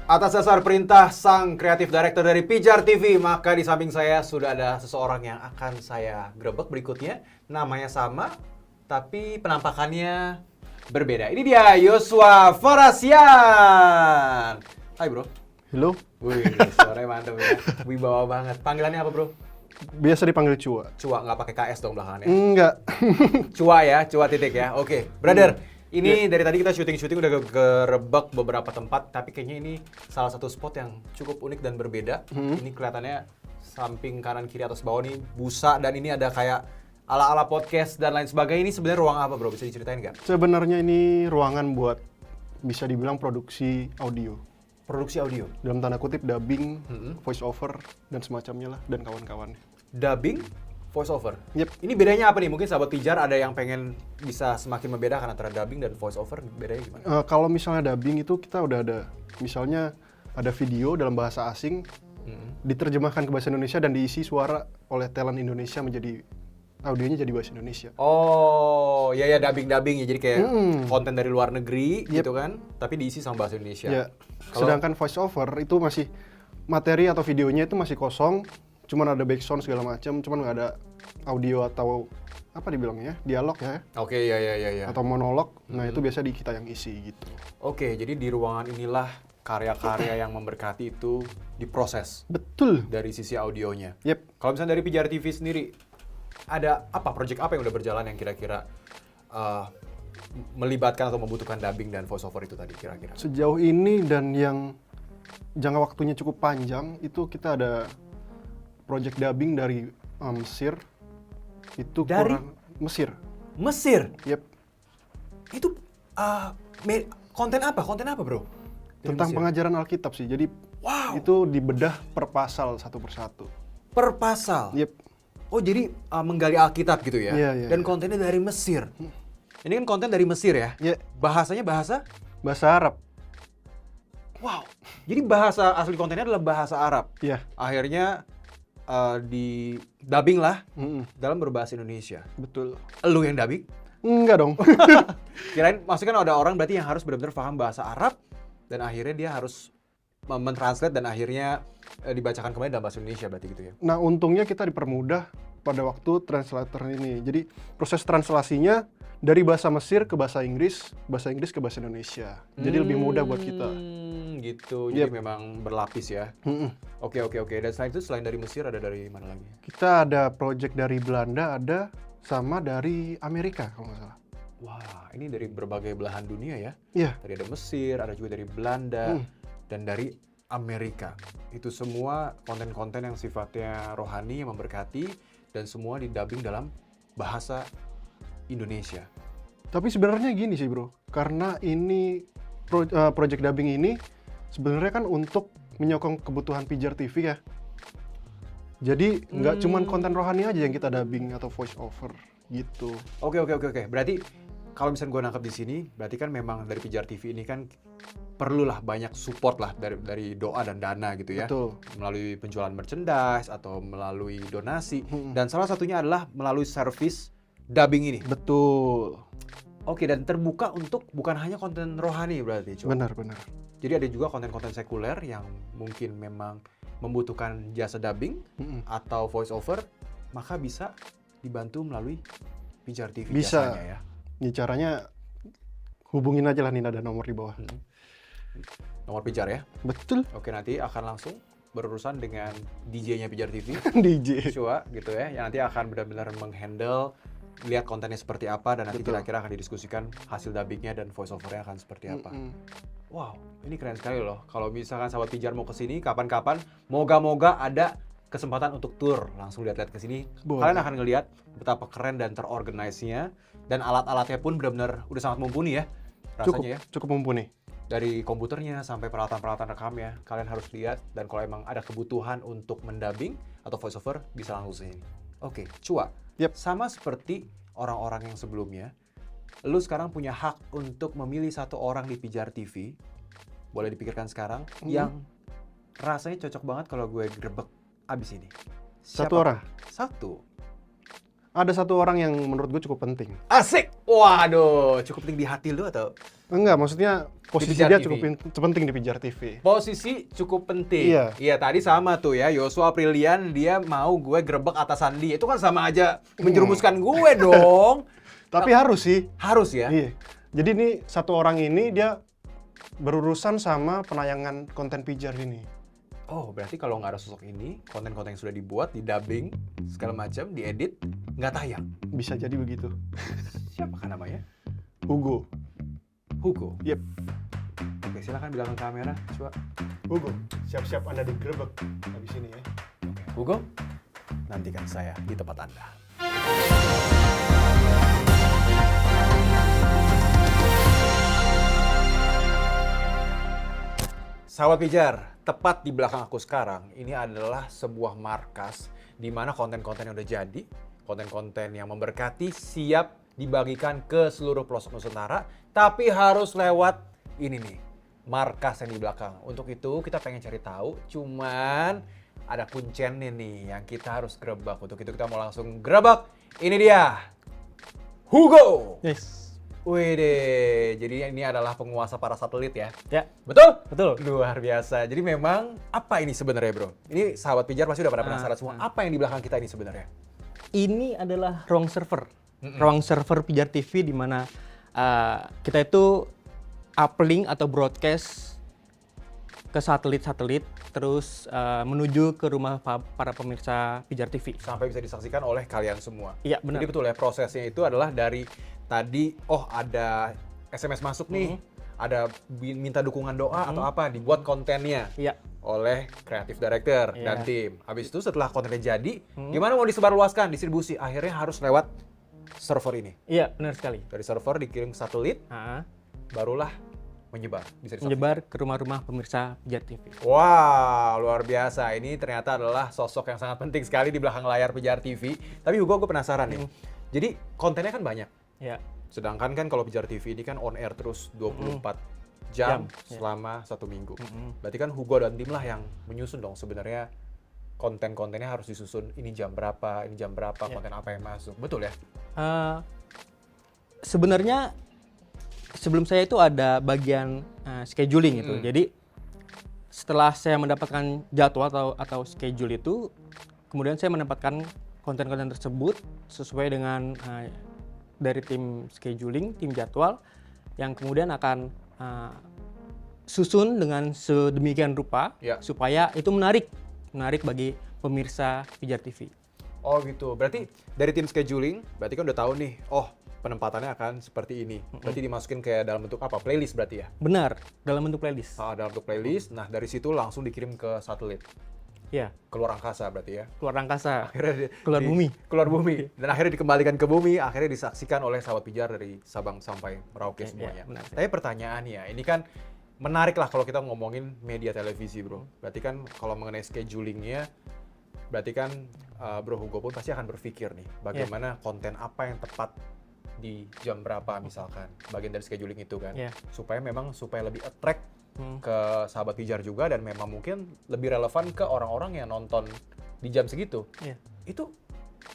Speaker 1: Atas dasar perintah sang kreatif director dari Pijar TV, maka di samping saya sudah ada seseorang yang akan saya grebek berikutnya. Namanya sama, tapi penampakannya berbeda. Ini dia Yosua Faraksian. Hai bro.
Speaker 6: Halo,
Speaker 1: Wih, suaranya mantep ya. Wibawa banget. Panggilannya apa bro?
Speaker 6: biasa dipanggil Cua.
Speaker 1: Cua, nggak pakai KS dong belakangannya.
Speaker 6: Enggak.
Speaker 1: Cua ya, Cua titik ya. Oke, brother. Ini dari tadi kita syuting-syuting udah gerebek beberapa tempat, tapi kayaknya ini salah satu spot yang cukup unik dan berbeda. Ini kelihatannya samping kanan kiri atas bawah nih busa, dan ini ada kayak ala-ala podcast dan lain sebagainya. Ini sebenarnya ruang apa bro? Bisa diceritain nggak?
Speaker 6: Sebenarnya ini ruangan buat bisa dibilang produksi audio.
Speaker 1: Produksi audio,
Speaker 6: Dalam tanda kutip dubbing, voice over, dan semacamnya lah, dan kawan-kawannya.
Speaker 1: dubbing, voice over.
Speaker 6: Yep.
Speaker 1: Ini bedanya apa nih? Mungkin sahabat pijar ada yang pengen bisa semakin membedakan antara dubbing dan voice over. Bedanya gimana?
Speaker 6: Kalau misalnya dubbing itu kita udah ada, misalnya ada video dalam bahasa asing, diterjemahkan ke bahasa Indonesia dan diisi suara oleh talent Indonesia menjadi audionya jadi bahasa Indonesia.
Speaker 1: Oh, ya dubbing ya. Jadi kayak konten dari luar negeri gitu kan, tapi diisi sama bahasa Indonesia.
Speaker 6: Ya.
Speaker 1: Kalau-
Speaker 6: Sedangkan voice over itu masih materi atau videonya itu masih kosong, cuman ada background segala macam, cuman nggak ada audio atau apa dibilangnya, dialog ya,
Speaker 1: Oke, ya.
Speaker 6: atau monolog. Nah itu biasa di kita yang isi gitu.
Speaker 1: Oke, jadi di ruangan inilah karya-karya yang memberkati itu diproses
Speaker 6: Betul.
Speaker 1: dari sisi audionya.
Speaker 6: Yep.
Speaker 1: Kalau misalnya dari Pijar TV sendiri, ada apa project apa yang udah berjalan yang kira-kira melibatkan atau membutuhkan dubbing dan voice over itu tadi kira-kira?
Speaker 6: Sejauh ini dan yang jangka waktunya cukup panjang itu kita ada project dubbing dari Mesir. Itu
Speaker 1: Dari?
Speaker 6: Mesir.
Speaker 1: Mesir.
Speaker 6: Yep.
Speaker 1: Itu konten apa bro? Dari
Speaker 6: Tentang
Speaker 1: Mesir?
Speaker 6: pengajaran Alkitab sih. Jadi
Speaker 1: Wow.
Speaker 6: itu dibedah per pasal satu persatu.
Speaker 1: Per pasal.
Speaker 6: Yep.
Speaker 1: Oh jadi menggali Alkitab gitu ya?
Speaker 6: Iya.
Speaker 1: Dan kontennya dari Mesir. Ini kan konten dari Mesir ya?
Speaker 6: Ya,
Speaker 1: Bahasanya bahasa?
Speaker 6: bahasa Arab.
Speaker 1: Wow. Jadi bahasa asli kontennya adalah bahasa Arab.
Speaker 6: Iya.
Speaker 1: Akhirnya di dubbing lah
Speaker 6: Mm-mm.
Speaker 1: dalam berbahasa Indonesia.
Speaker 6: Betul.
Speaker 1: Lu yang dubbing?
Speaker 6: Enggak dong.
Speaker 1: Kirain maksudnya kan ada orang berarti yang harus benar-benar paham bahasa Arab dan akhirnya dia harus mentranslate dan akhirnya dibacakan kembali dalam bahasa Indonesia berarti gitu ya.
Speaker 6: Nah, untungnya kita dipermudah pada waktu translator ini. Jadi proses translasinya dari bahasa Mesir ke bahasa Inggris ke bahasa Indonesia. Jadi lebih mudah buat kita.
Speaker 1: Gitu. Jadi
Speaker 6: Yep.
Speaker 1: memang berlapis ya.
Speaker 6: Mm-mm.
Speaker 1: Oke. Dan selain dari Mesir ada dari mana lagi?
Speaker 6: Kita ada project dari Belanda, ada sama dari Amerika kalau nggak salah.
Speaker 1: Wah, ini dari berbagai belahan dunia ya.
Speaker 6: Iya.
Speaker 1: Tadi ada Mesir, ada juga dari Belanda, dan dari Amerika. Itu semua konten-konten yang sifatnya rohani, yang memberkati, dan semua didubbing dalam bahasa Indonesia.
Speaker 6: Tapi sebenarnya gini sih bro, karena ini project dubbing ini sebenarnya kan untuk menyokong kebutuhan Pijar TV ya. Jadi nggak cuman konten rohani aja yang kita dubbing atau voice over gitu.
Speaker 1: Oke. Berarti kalau misalnya gue nangkep di sini, berarti kan memang dari Pijar TV ini kan perlulah banyak support lah dari doa dan dana gitu ya.
Speaker 6: Betul.
Speaker 1: Melalui penjualan merchandise atau melalui donasi. Dan salah satunya adalah melalui service dubbing ini.
Speaker 6: Betul.
Speaker 1: Oke, dan terbuka untuk bukan hanya konten rohani berarti, Cuk.
Speaker 6: Benar.
Speaker 1: Jadi ada juga konten-konten sekuler yang mungkin memang membutuhkan jasa dubbing atau voice over, maka bisa dibantu melalui Pijar TV
Speaker 6: Bisa.
Speaker 1: jasanya ya.
Speaker 6: Ini caranya hubungin aja lah, Nina, ada nomor di bawah.
Speaker 1: Nomor Pijar ya.
Speaker 6: Betul.
Speaker 1: Oke, nanti akan langsung berurusan dengan DJ-nya Pijar TV.
Speaker 6: DJ.
Speaker 1: Shua gitu ya, yang nanti akan benar-benar menghandle, lihat kontennya seperti apa, dan nanti
Speaker 6: Betul.
Speaker 1: kira-kira akan didiskusikan hasil dubbingnya dan voice over-nya akan seperti apa. Wow, ini keren sekali loh. Kalau misalkan sahabat Pijar mau ke sini kapan-kapan, moga-moga ada kesempatan untuk tour, langsung lihat-lihat ke sini.
Speaker 6: Boleh.
Speaker 1: Kalian akan ngelihat betapa keren dan terorganize-nya, dan alat-alatnya pun benar-benar udah sangat mumpuni ya rasanya ya.
Speaker 6: Cukup mumpuni.
Speaker 1: Dari komputernya sampai peralatan-peralatan rekamnya, kalian harus lihat, dan kalau emang ada kebutuhan untuk mendubbing atau voice over bisa langsung sini. Oke, Cua.
Speaker 6: Yep.
Speaker 1: Sama seperti orang-orang yang sebelumnya, lu sekarang punya hak untuk memilih satu orang di Pijar TV. Boleh dipikirkan sekarang yang rasanya cocok banget kalau gue grebek abis ini.
Speaker 6: Satu orang?
Speaker 1: Satu.
Speaker 6: Ada satu orang yang menurut gue cukup penting.
Speaker 1: Asik. Waduh, cukup penting di hati lu atau
Speaker 6: Enggak, maksudnya posisi
Speaker 1: Pijar
Speaker 6: dia
Speaker 1: TV.
Speaker 6: cukup penting di Pijar TV.
Speaker 1: posisi cukup penting.
Speaker 6: Iya.
Speaker 1: Iya, tadi sama tuh ya. Yosua Aprilian dia mau gue grebek atasan dia. Itu kan sama aja menjerumuskan gue dong.
Speaker 6: Tapi harus sih.
Speaker 1: Harus ya.
Speaker 6: Iya. Jadi ini satu orang ini dia berurusan sama penayangan konten Pijar ini.
Speaker 1: Oh, berarti kalau nggak ada sosok ini, konten-konten yang sudah dibuat, didubbing, segala macam, diedit, nggak tayang.
Speaker 6: Bisa jadi begitu.
Speaker 1: Siapakah namanya?
Speaker 6: Hugo.
Speaker 1: Hugo.
Speaker 6: Yep.
Speaker 1: Oke, silakan bilang ke kamera, coba.
Speaker 6: Hugo, siap-siap Anda digerebek habis ini ya.
Speaker 1: Hugo, nantikan saya di tempat Anda. Sahabat Pijar, tepat di belakang aku sekarang, ini adalah sebuah markas di mana konten-konten yang udah jadi, konten-konten yang memberkati siap dibagikan ke seluruh pelosok Nusantara, tapi harus lewat ini nih, markas yang di belakang. Untuk itu kita pengen cari tahu, cuman ada kunciannya nih yang kita harus gerebek. Untuk itu kita mau langsung gerebek. Ini dia, Hugo.
Speaker 5: Yes.
Speaker 1: Wede, jadi ini adalah penguasa para satelit ya.
Speaker 5: Ya,
Speaker 1: Betul?
Speaker 5: betul.
Speaker 1: Luar biasa. Jadi memang apa ini sebenarnya, Bro? Ini sahabat Pijar pasti udah pada penasaran semua. Apa yang di belakang kita ini sebenarnya?
Speaker 5: Ini adalah ruang server. Ruang server Pijar TV di mana kita itu uplink atau broadcast ke satelit-satelit terus menuju ke rumah para pemirsa Pijar TV.
Speaker 1: Sampai bisa disaksikan oleh kalian semua.
Speaker 5: Iya, benar.
Speaker 1: Jadi betul ya, prosesnya itu adalah dari tadi, oh ada SMS masuk nih, ada minta dukungan doa atau apa, dibuat kontennya
Speaker 5: Iya.
Speaker 1: oleh creative director
Speaker 5: Iya.
Speaker 1: dan tim. Habis itu setelah kontennya jadi, gimana mau disebarluaskan, distribusi? Akhirnya harus lewat server ini.
Speaker 5: Iya, benar sekali.
Speaker 1: Dari server dikirim ke satelit, barulah menyebar. Bisa disaksikan.
Speaker 5: Menyebar ke rumah-rumah pemirsa Pijar TV.
Speaker 1: Wah, luar biasa. Ini ternyata adalah sosok yang sangat penting sekali di belakang layar Pijar TV. Tapi Hugo, gue penasaran nih. Jadi kontennya kan banyak.
Speaker 5: Ya.
Speaker 1: Sedangkan kan kalau Pijar TV ini kan on air terus 24 jam
Speaker 5: Ya.
Speaker 1: selama 1 minggu. Berarti kan Hugo dan tim lah yang menyusun dong sebenarnya konten-kontennya harus disusun. Ini jam berapa, konten apa yang masuk. Betul ya?
Speaker 5: Sebenarnya sebelum saya itu ada bagian scheduling gitu. Jadi setelah saya mendapatkan jadwal atau schedule itu, kemudian saya mendapatkan konten-konten tersebut sesuai dengan dari tim scheduling, tim jadwal yang kemudian akan susun dengan sedemikian rupa
Speaker 1: Ya.
Speaker 5: supaya itu menarik bagi pemirsa Pijar TV.
Speaker 1: Oh gitu. Berarti dari tim scheduling, berarti kan udah tahu nih, oh penempatannya akan seperti ini. Berarti dimasukin kayak dalam bentuk apa? Playlist berarti ya?
Speaker 5: Benar, dalam bentuk playlist.
Speaker 1: Dalam bentuk playlist. Nah, dari situ langsung dikirim ke satelit.
Speaker 5: Ya,
Speaker 1: Keluar angkasa berarti ya?
Speaker 5: keluar angkasa,
Speaker 1: Akhirnya
Speaker 5: keluar bumi.
Speaker 1: Keluar bumi. Dan akhirnya dikembalikan ke bumi, akhirnya disaksikan oleh sahabat Pijar dari Sabang sampai Merauke semuanya.
Speaker 5: benar.
Speaker 1: Tapi pertanyaannya, ini kan menarik lah kalau kita ngomongin media televisi, Bro. Berarti kan kalau mengenai schedulingnya, berarti kan Bro Hugo pun pasti akan berpikir nih, bagaimana konten apa yang tepat di jam berapa misalkan, bagian dari scheduling itu kan.
Speaker 5: Ya.
Speaker 1: Supaya lebih attract ke sahabat Pijar juga, dan memang mungkin lebih relevan ke orang-orang yang nonton di jam segitu.
Speaker 5: Ya.
Speaker 1: Itu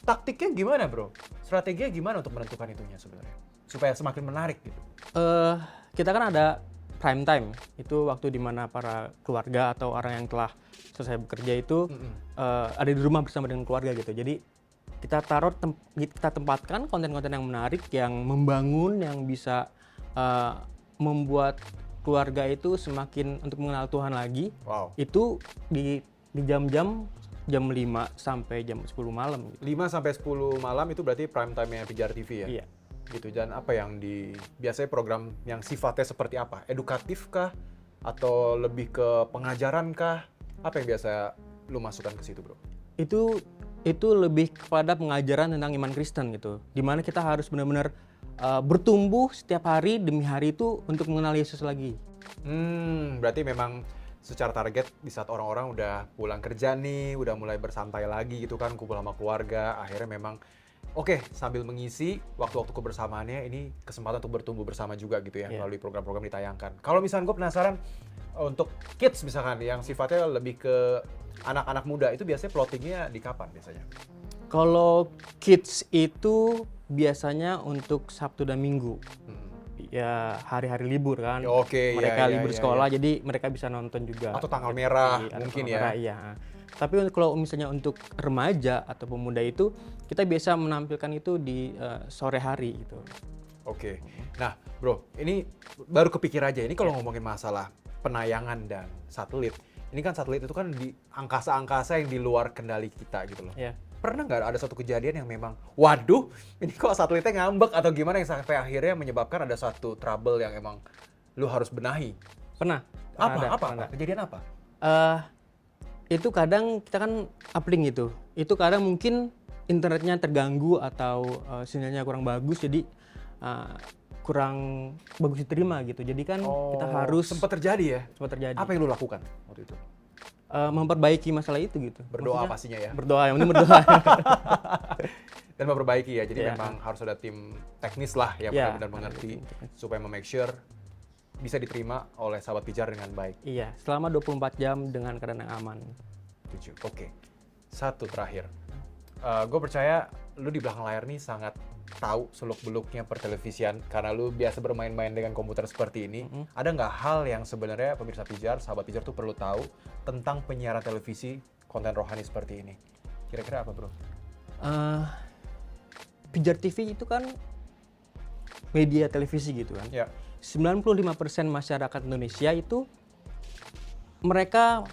Speaker 1: taktiknya gimana, Bro? Strateginya gimana untuk menentukan itunya sebenarnya? Supaya semakin menarik gitu.
Speaker 5: Kita kan ada prime time, itu waktu di mana para keluarga atau orang yang telah selesai bekerja itu ada di rumah bersama dengan keluarga gitu. Jadi kita tempatkan konten-konten yang menarik, yang membangun, yang bisa
Speaker 7: eh, membuat keluarga itu semakin untuk mengenal Tuhan lagi.
Speaker 1: Wow.
Speaker 7: Itu di jam-jam jam 5 sampai jam 10 malam gitu.
Speaker 1: 5 sampai 10 malam itu berarti prime time-nya Pijar TV ya?
Speaker 7: Iya.
Speaker 1: Gitu. Dan apa yang biasanya program yang sifatnya seperti apa? Edukatif kah? Atau lebih ke pengajaran kah? Apa yang biasa lu masukkan ke situ, bro?
Speaker 7: Itu lebih kepada pengajaran tentang iman Kristen gitu. Dimana kita harus benar-benar bertumbuh setiap hari demi hari itu untuk mengenal Yesus lagi.
Speaker 1: Berarti memang secara target di saat orang-orang udah pulang kerja nih, udah mulai bersantai lagi gitu kan, kumpul sama keluarga, akhirnya memang oke, sambil mengisi waktu-waktu kebersamaannya, ini kesempatan untuk bertumbuh bersama juga gitu ya, melalui program-program ditayangkan. Kalau misalnya gue penasaran untuk kids misalkan yang sifatnya lebih ke anak-anak muda, itu biasanya plottingnya di kapan biasanya?
Speaker 7: Kalau kids itu biasanya untuk Sabtu dan Minggu. Ya hari-hari libur kan.
Speaker 1: Oke,
Speaker 7: mereka
Speaker 1: ya,
Speaker 7: libur
Speaker 1: ya,
Speaker 7: sekolah
Speaker 1: ya.
Speaker 7: jadi mereka bisa nonton juga.
Speaker 1: Atau tanggal merah
Speaker 7: Iya,
Speaker 1: mungkin
Speaker 7: tanggal
Speaker 1: ya.
Speaker 7: merah, iya. Tapi kalau misalnya untuk remaja atau pemuda itu kita biasa menampilkan itu di sore hari gitu.
Speaker 1: Oke. Nah, bro, ini baru kepikir aja. Ini kalau ngomongin masalah penayangan dan satelit, ini kan satelit itu kan di angkasa-angkasa yang di luar kendali kita gitu loh.
Speaker 7: Ya.
Speaker 1: Pernah nggak ada satu kejadian yang memang, waduh, ini kok satelitnya ngambek atau gimana yang sampai akhirnya menyebabkan ada satu trouble yang emang lu harus benahi?
Speaker 7: Pernah.
Speaker 1: Apa? Kejadian apa?
Speaker 7: Itu kadang kita kan uplink gitu. Itu kadang mungkin internetnya terganggu atau sinyalnya kurang bagus, jadi kurang bagus diterima gitu. Jadi kan kita harus
Speaker 1: sempat terjadi ya?
Speaker 7: sempat terjadi.
Speaker 1: Apa yang lu lakukan waktu itu?
Speaker 7: Memperbaiki masalah itu gitu.
Speaker 1: Berdoa
Speaker 7: Maksudnya,
Speaker 1: pastinya ya?
Speaker 7: Berdoa, yang penting berdoa.
Speaker 1: Dan memperbaiki ya, jadi
Speaker 7: Iya.
Speaker 1: memang harus ada tim teknis lah yang
Speaker 7: Iya,
Speaker 1: benar-benar mengerti
Speaker 7: ada tim teknis.
Speaker 1: supaya make sure bisa diterima oleh sahabat pijar dengan baik.
Speaker 7: Iya, selama 24 jam dengan keadaan yang aman.
Speaker 1: Setuju. Oke. Satu terakhir. Gue percaya lu di belakang layar nih sangat tahu seluk-beluknya pertelevisian karena lu biasa bermain-main dengan komputer seperti ini. Ada nggak hal yang sebenarnya pemirsa pijar, sahabat pijar tuh perlu tahu tentang penyiaran televisi konten rohani seperti ini? Kira-kira apa, bro?
Speaker 7: Pijar TV itu kan media televisi gitu kan.
Speaker 1: Ya.
Speaker 7: 95% masyarakat Indonesia itu mereka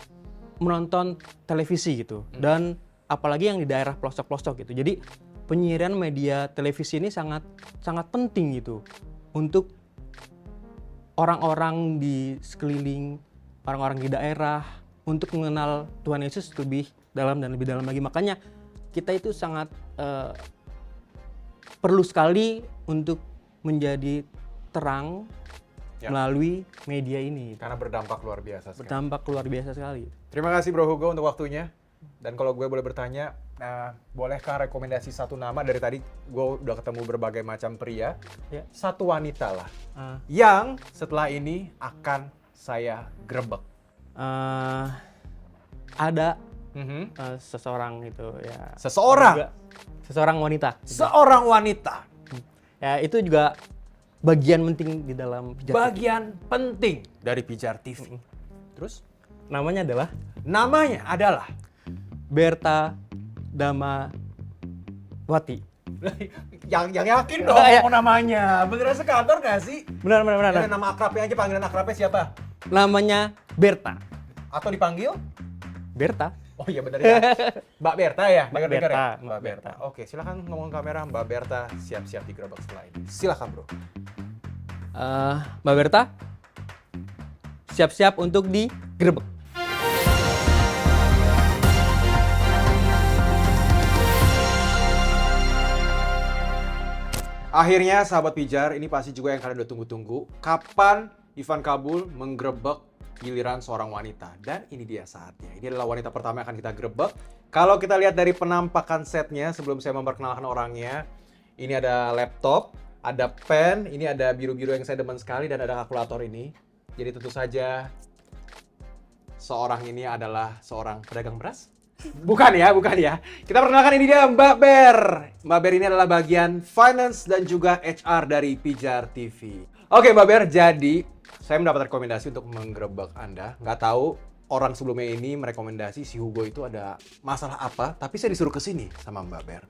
Speaker 7: menonton televisi gitu. Dan apalagi yang di daerah pelosok-pelosok gitu. Jadi penyiaran media televisi ini sangat penting gitu untuk orang-orang di sekeliling, orang-orang di daerah untuk mengenal Tuhan Yesus lebih dalam dan lebih dalam lagi. Makanya kita itu sangat perlu sekali untuk menjadi terang melalui media ini.
Speaker 1: Karena berdampak luar biasa sekali.
Speaker 7: Berdampak luar biasa sekali.
Speaker 1: Terima kasih Bro Hugo untuk waktunya. Dan kalau gue boleh bertanya, bolehkah rekomendasi satu nama dari tadi gue udah ketemu berbagai macam pria,
Speaker 7: Ya.
Speaker 1: satu wanita lah, yang setelah ini akan saya grebek.
Speaker 7: Ada seseorang itu ya.
Speaker 1: Seseorang?
Speaker 7: Juga seseorang wanita.
Speaker 1: Seorang wanita.
Speaker 7: Ya itu juga bagian penting di dalam Pijar TV.
Speaker 1: Bagian penting dari Pijar TV. Terus?
Speaker 7: Namanya
Speaker 1: Adalah
Speaker 7: Berta Damawati.
Speaker 1: yang yakin dong
Speaker 7: Ya.
Speaker 1: mau namanya. Beneran sekantor gak sih?
Speaker 7: Benar.
Speaker 1: Nama akrabnya aja, panggilan akrabnya siapa?
Speaker 7: Namanya Berta.
Speaker 1: Atau dipanggil?
Speaker 7: Berta.
Speaker 1: Oh iya bener ya. Mbak Berta ya?
Speaker 7: Mbak
Speaker 1: Dengar-dengar ya?
Speaker 7: Berta,
Speaker 1: Mbak Berta. Oke, silakan ngomong kamera. Mbak Berta siap-siap digerebek setelah ini. Silakan, Bro.
Speaker 7: Mbak Berta, siap-siap untuk digerebek.
Speaker 1: Akhirnya sahabat pijar, ini pasti juga yang kalian udah tunggu-tunggu. Kapan Ivan Kabul menggerebek giliran seorang wanita? Dan ini dia saatnya. Ini adalah wanita pertama yang akan kita gerebek. Kalau kita lihat dari penampakan setnya, sebelum saya memperkenalkan orangnya, ini ada laptop, ada pen, ini ada biru-biru yang saya demen sekali, dan ada kalkulator ini. Jadi tentu saja seorang ini adalah seorang pedagang beras. Bukan ya. Kita perkenalkan, ini dia Mbak Ber. Mbak Ber ini adalah bagian finance dan juga HR dari Pijar TV. Oke Mbak Ber, jadi saya mendapat rekomendasi untuk menggerebek Anda. Nggak tahu orang sebelumnya ini merekomendasi si Hugo itu ada masalah apa, tapi saya disuruh ke sini sama Mbak Ber.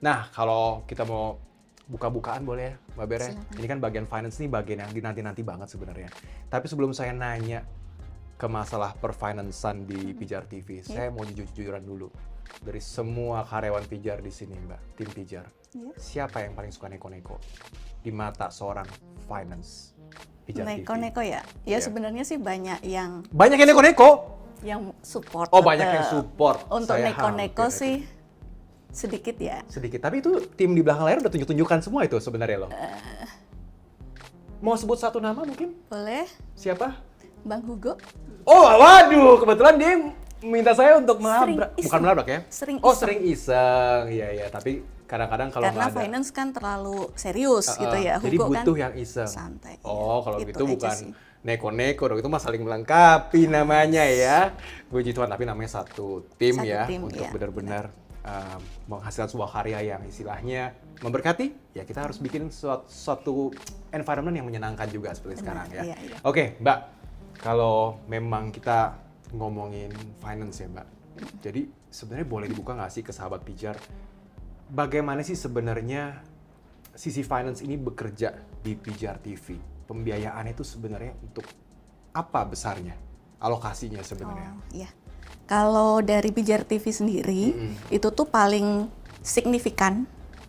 Speaker 1: Nah, kalau kita mau buka-bukaan boleh ya, Mbak Bere?
Speaker 8: Silakan.
Speaker 1: Ini kan bagian finance nih bagian yang dinanti-nanti banget sebenarnya. Tapi sebelum saya nanya ke masalah perfinancean di Pijar TV, saya mau jujur-jujuran dulu. Dari semua karyawan Pijar di sini, Mbak, tim Pijar, siapa yang paling suka neko-neko di mata seorang finance Pijar TV?
Speaker 8: Neko-neko ya? Ya sebenarnya sih banyak yang
Speaker 1: Banyak yang neko-neko?
Speaker 8: support.
Speaker 1: Oh, banyak yang
Speaker 8: tetap.
Speaker 1: support.
Speaker 8: Untuk
Speaker 1: Saya
Speaker 8: neko-neko
Speaker 1: hampir
Speaker 8: sih sedikit ya.
Speaker 1: sedikit. Tapi itu tim di belakang layar udah tunjuk-tunjukkan semua itu sebenarnya loh. Mau sebut satu nama mungkin?
Speaker 8: Boleh,
Speaker 1: Siapa?
Speaker 8: Bang Hugo?
Speaker 1: Oh, waduh, kebetulan dia minta saya untuk melabrak.
Speaker 8: Sering
Speaker 1: Bukan
Speaker 8: iseng.
Speaker 1: melabrak ya?
Speaker 8: Sering
Speaker 1: Oh,
Speaker 8: iseng.
Speaker 1: sering iseng. Iya, iya. Tapi kadang-kadang kalau
Speaker 8: Karena
Speaker 1: nggak ada.
Speaker 8: finance kan terlalu serius gitu ya.
Speaker 1: Jadi
Speaker 8: Hugo
Speaker 1: butuh
Speaker 8: kan
Speaker 1: yang iseng.
Speaker 8: santai.
Speaker 1: Oh, kalau
Speaker 8: Itu
Speaker 1: gitu
Speaker 8: aja
Speaker 1: bukan
Speaker 8: sih.
Speaker 1: neko-neko dong. Itu mah saling melengkapi namanya ya. Puji Tuhan, tapi namanya satu tim
Speaker 8: Satu
Speaker 1: ya.
Speaker 8: tim,
Speaker 1: untuk
Speaker 8: iya,
Speaker 1: benar-benar menghasilkan sebuah karya yang istilahnya memberkati. Ya kita harus bikin suatu environment yang menyenangkan juga seperti
Speaker 8: Benar,
Speaker 1: sekarang ya.
Speaker 8: iya, iya.
Speaker 1: Oke, Mbak. Kalau memang kita ngomongin finance ya, Mbak. Jadi sebenarnya boleh dibuka nggak sih ke sahabat Pijar? Bagaimana sih sebenarnya sisi finance ini bekerja di Pijar TV? Pembiayaannya itu sebenarnya untuk apa besarnya? Alokasinya sebenarnya?
Speaker 8: Oh, iya. Kalau dari Pijar TV sendiri, itu tuh paling signifikan,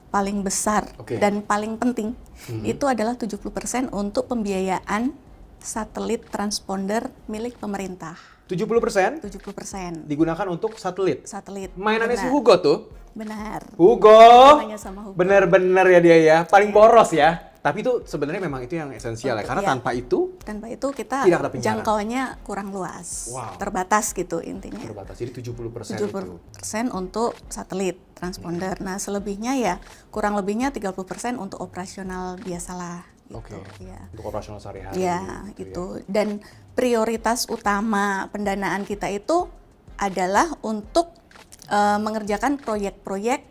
Speaker 8: paling besar,
Speaker 1: Oke.
Speaker 8: dan paling penting, itu adalah 70% untuk pembiayaan satelit transponder milik pemerintah.
Speaker 1: 70%
Speaker 8: 70%
Speaker 1: digunakan untuk satelit.
Speaker 8: satelit.
Speaker 1: Mainannya si
Speaker 8: Benar.
Speaker 1: Hugo tuh.
Speaker 8: Benar.
Speaker 1: Hugo!
Speaker 8: Namanya sama Hugo.
Speaker 1: Bener-bener ya dia ya. Paling boros ya. Tapi itu sebenarnya memang itu yang esensial ya. Karena
Speaker 8: Iya.
Speaker 1: tanpa itu
Speaker 8: Tanpa itu kita
Speaker 1: Tidak ada penyiaran.
Speaker 8: jangkauannya kurang luas,
Speaker 1: Wow.
Speaker 8: terbatas gitu intinya.
Speaker 1: terbatas. Jadi 70%
Speaker 8: 70%
Speaker 1: itu.
Speaker 8: untuk satelit transponder. Nah, selebihnya ya kurang lebihnya 30% untuk operasional biasalah gitu.
Speaker 1: Oke.
Speaker 8: Ya.
Speaker 1: Untuk operasional sehari-hari.
Speaker 8: Ya,
Speaker 1: gitu
Speaker 8: itu. Dan prioritas utama pendanaan kita itu adalah untuk mengerjakan proyek-proyek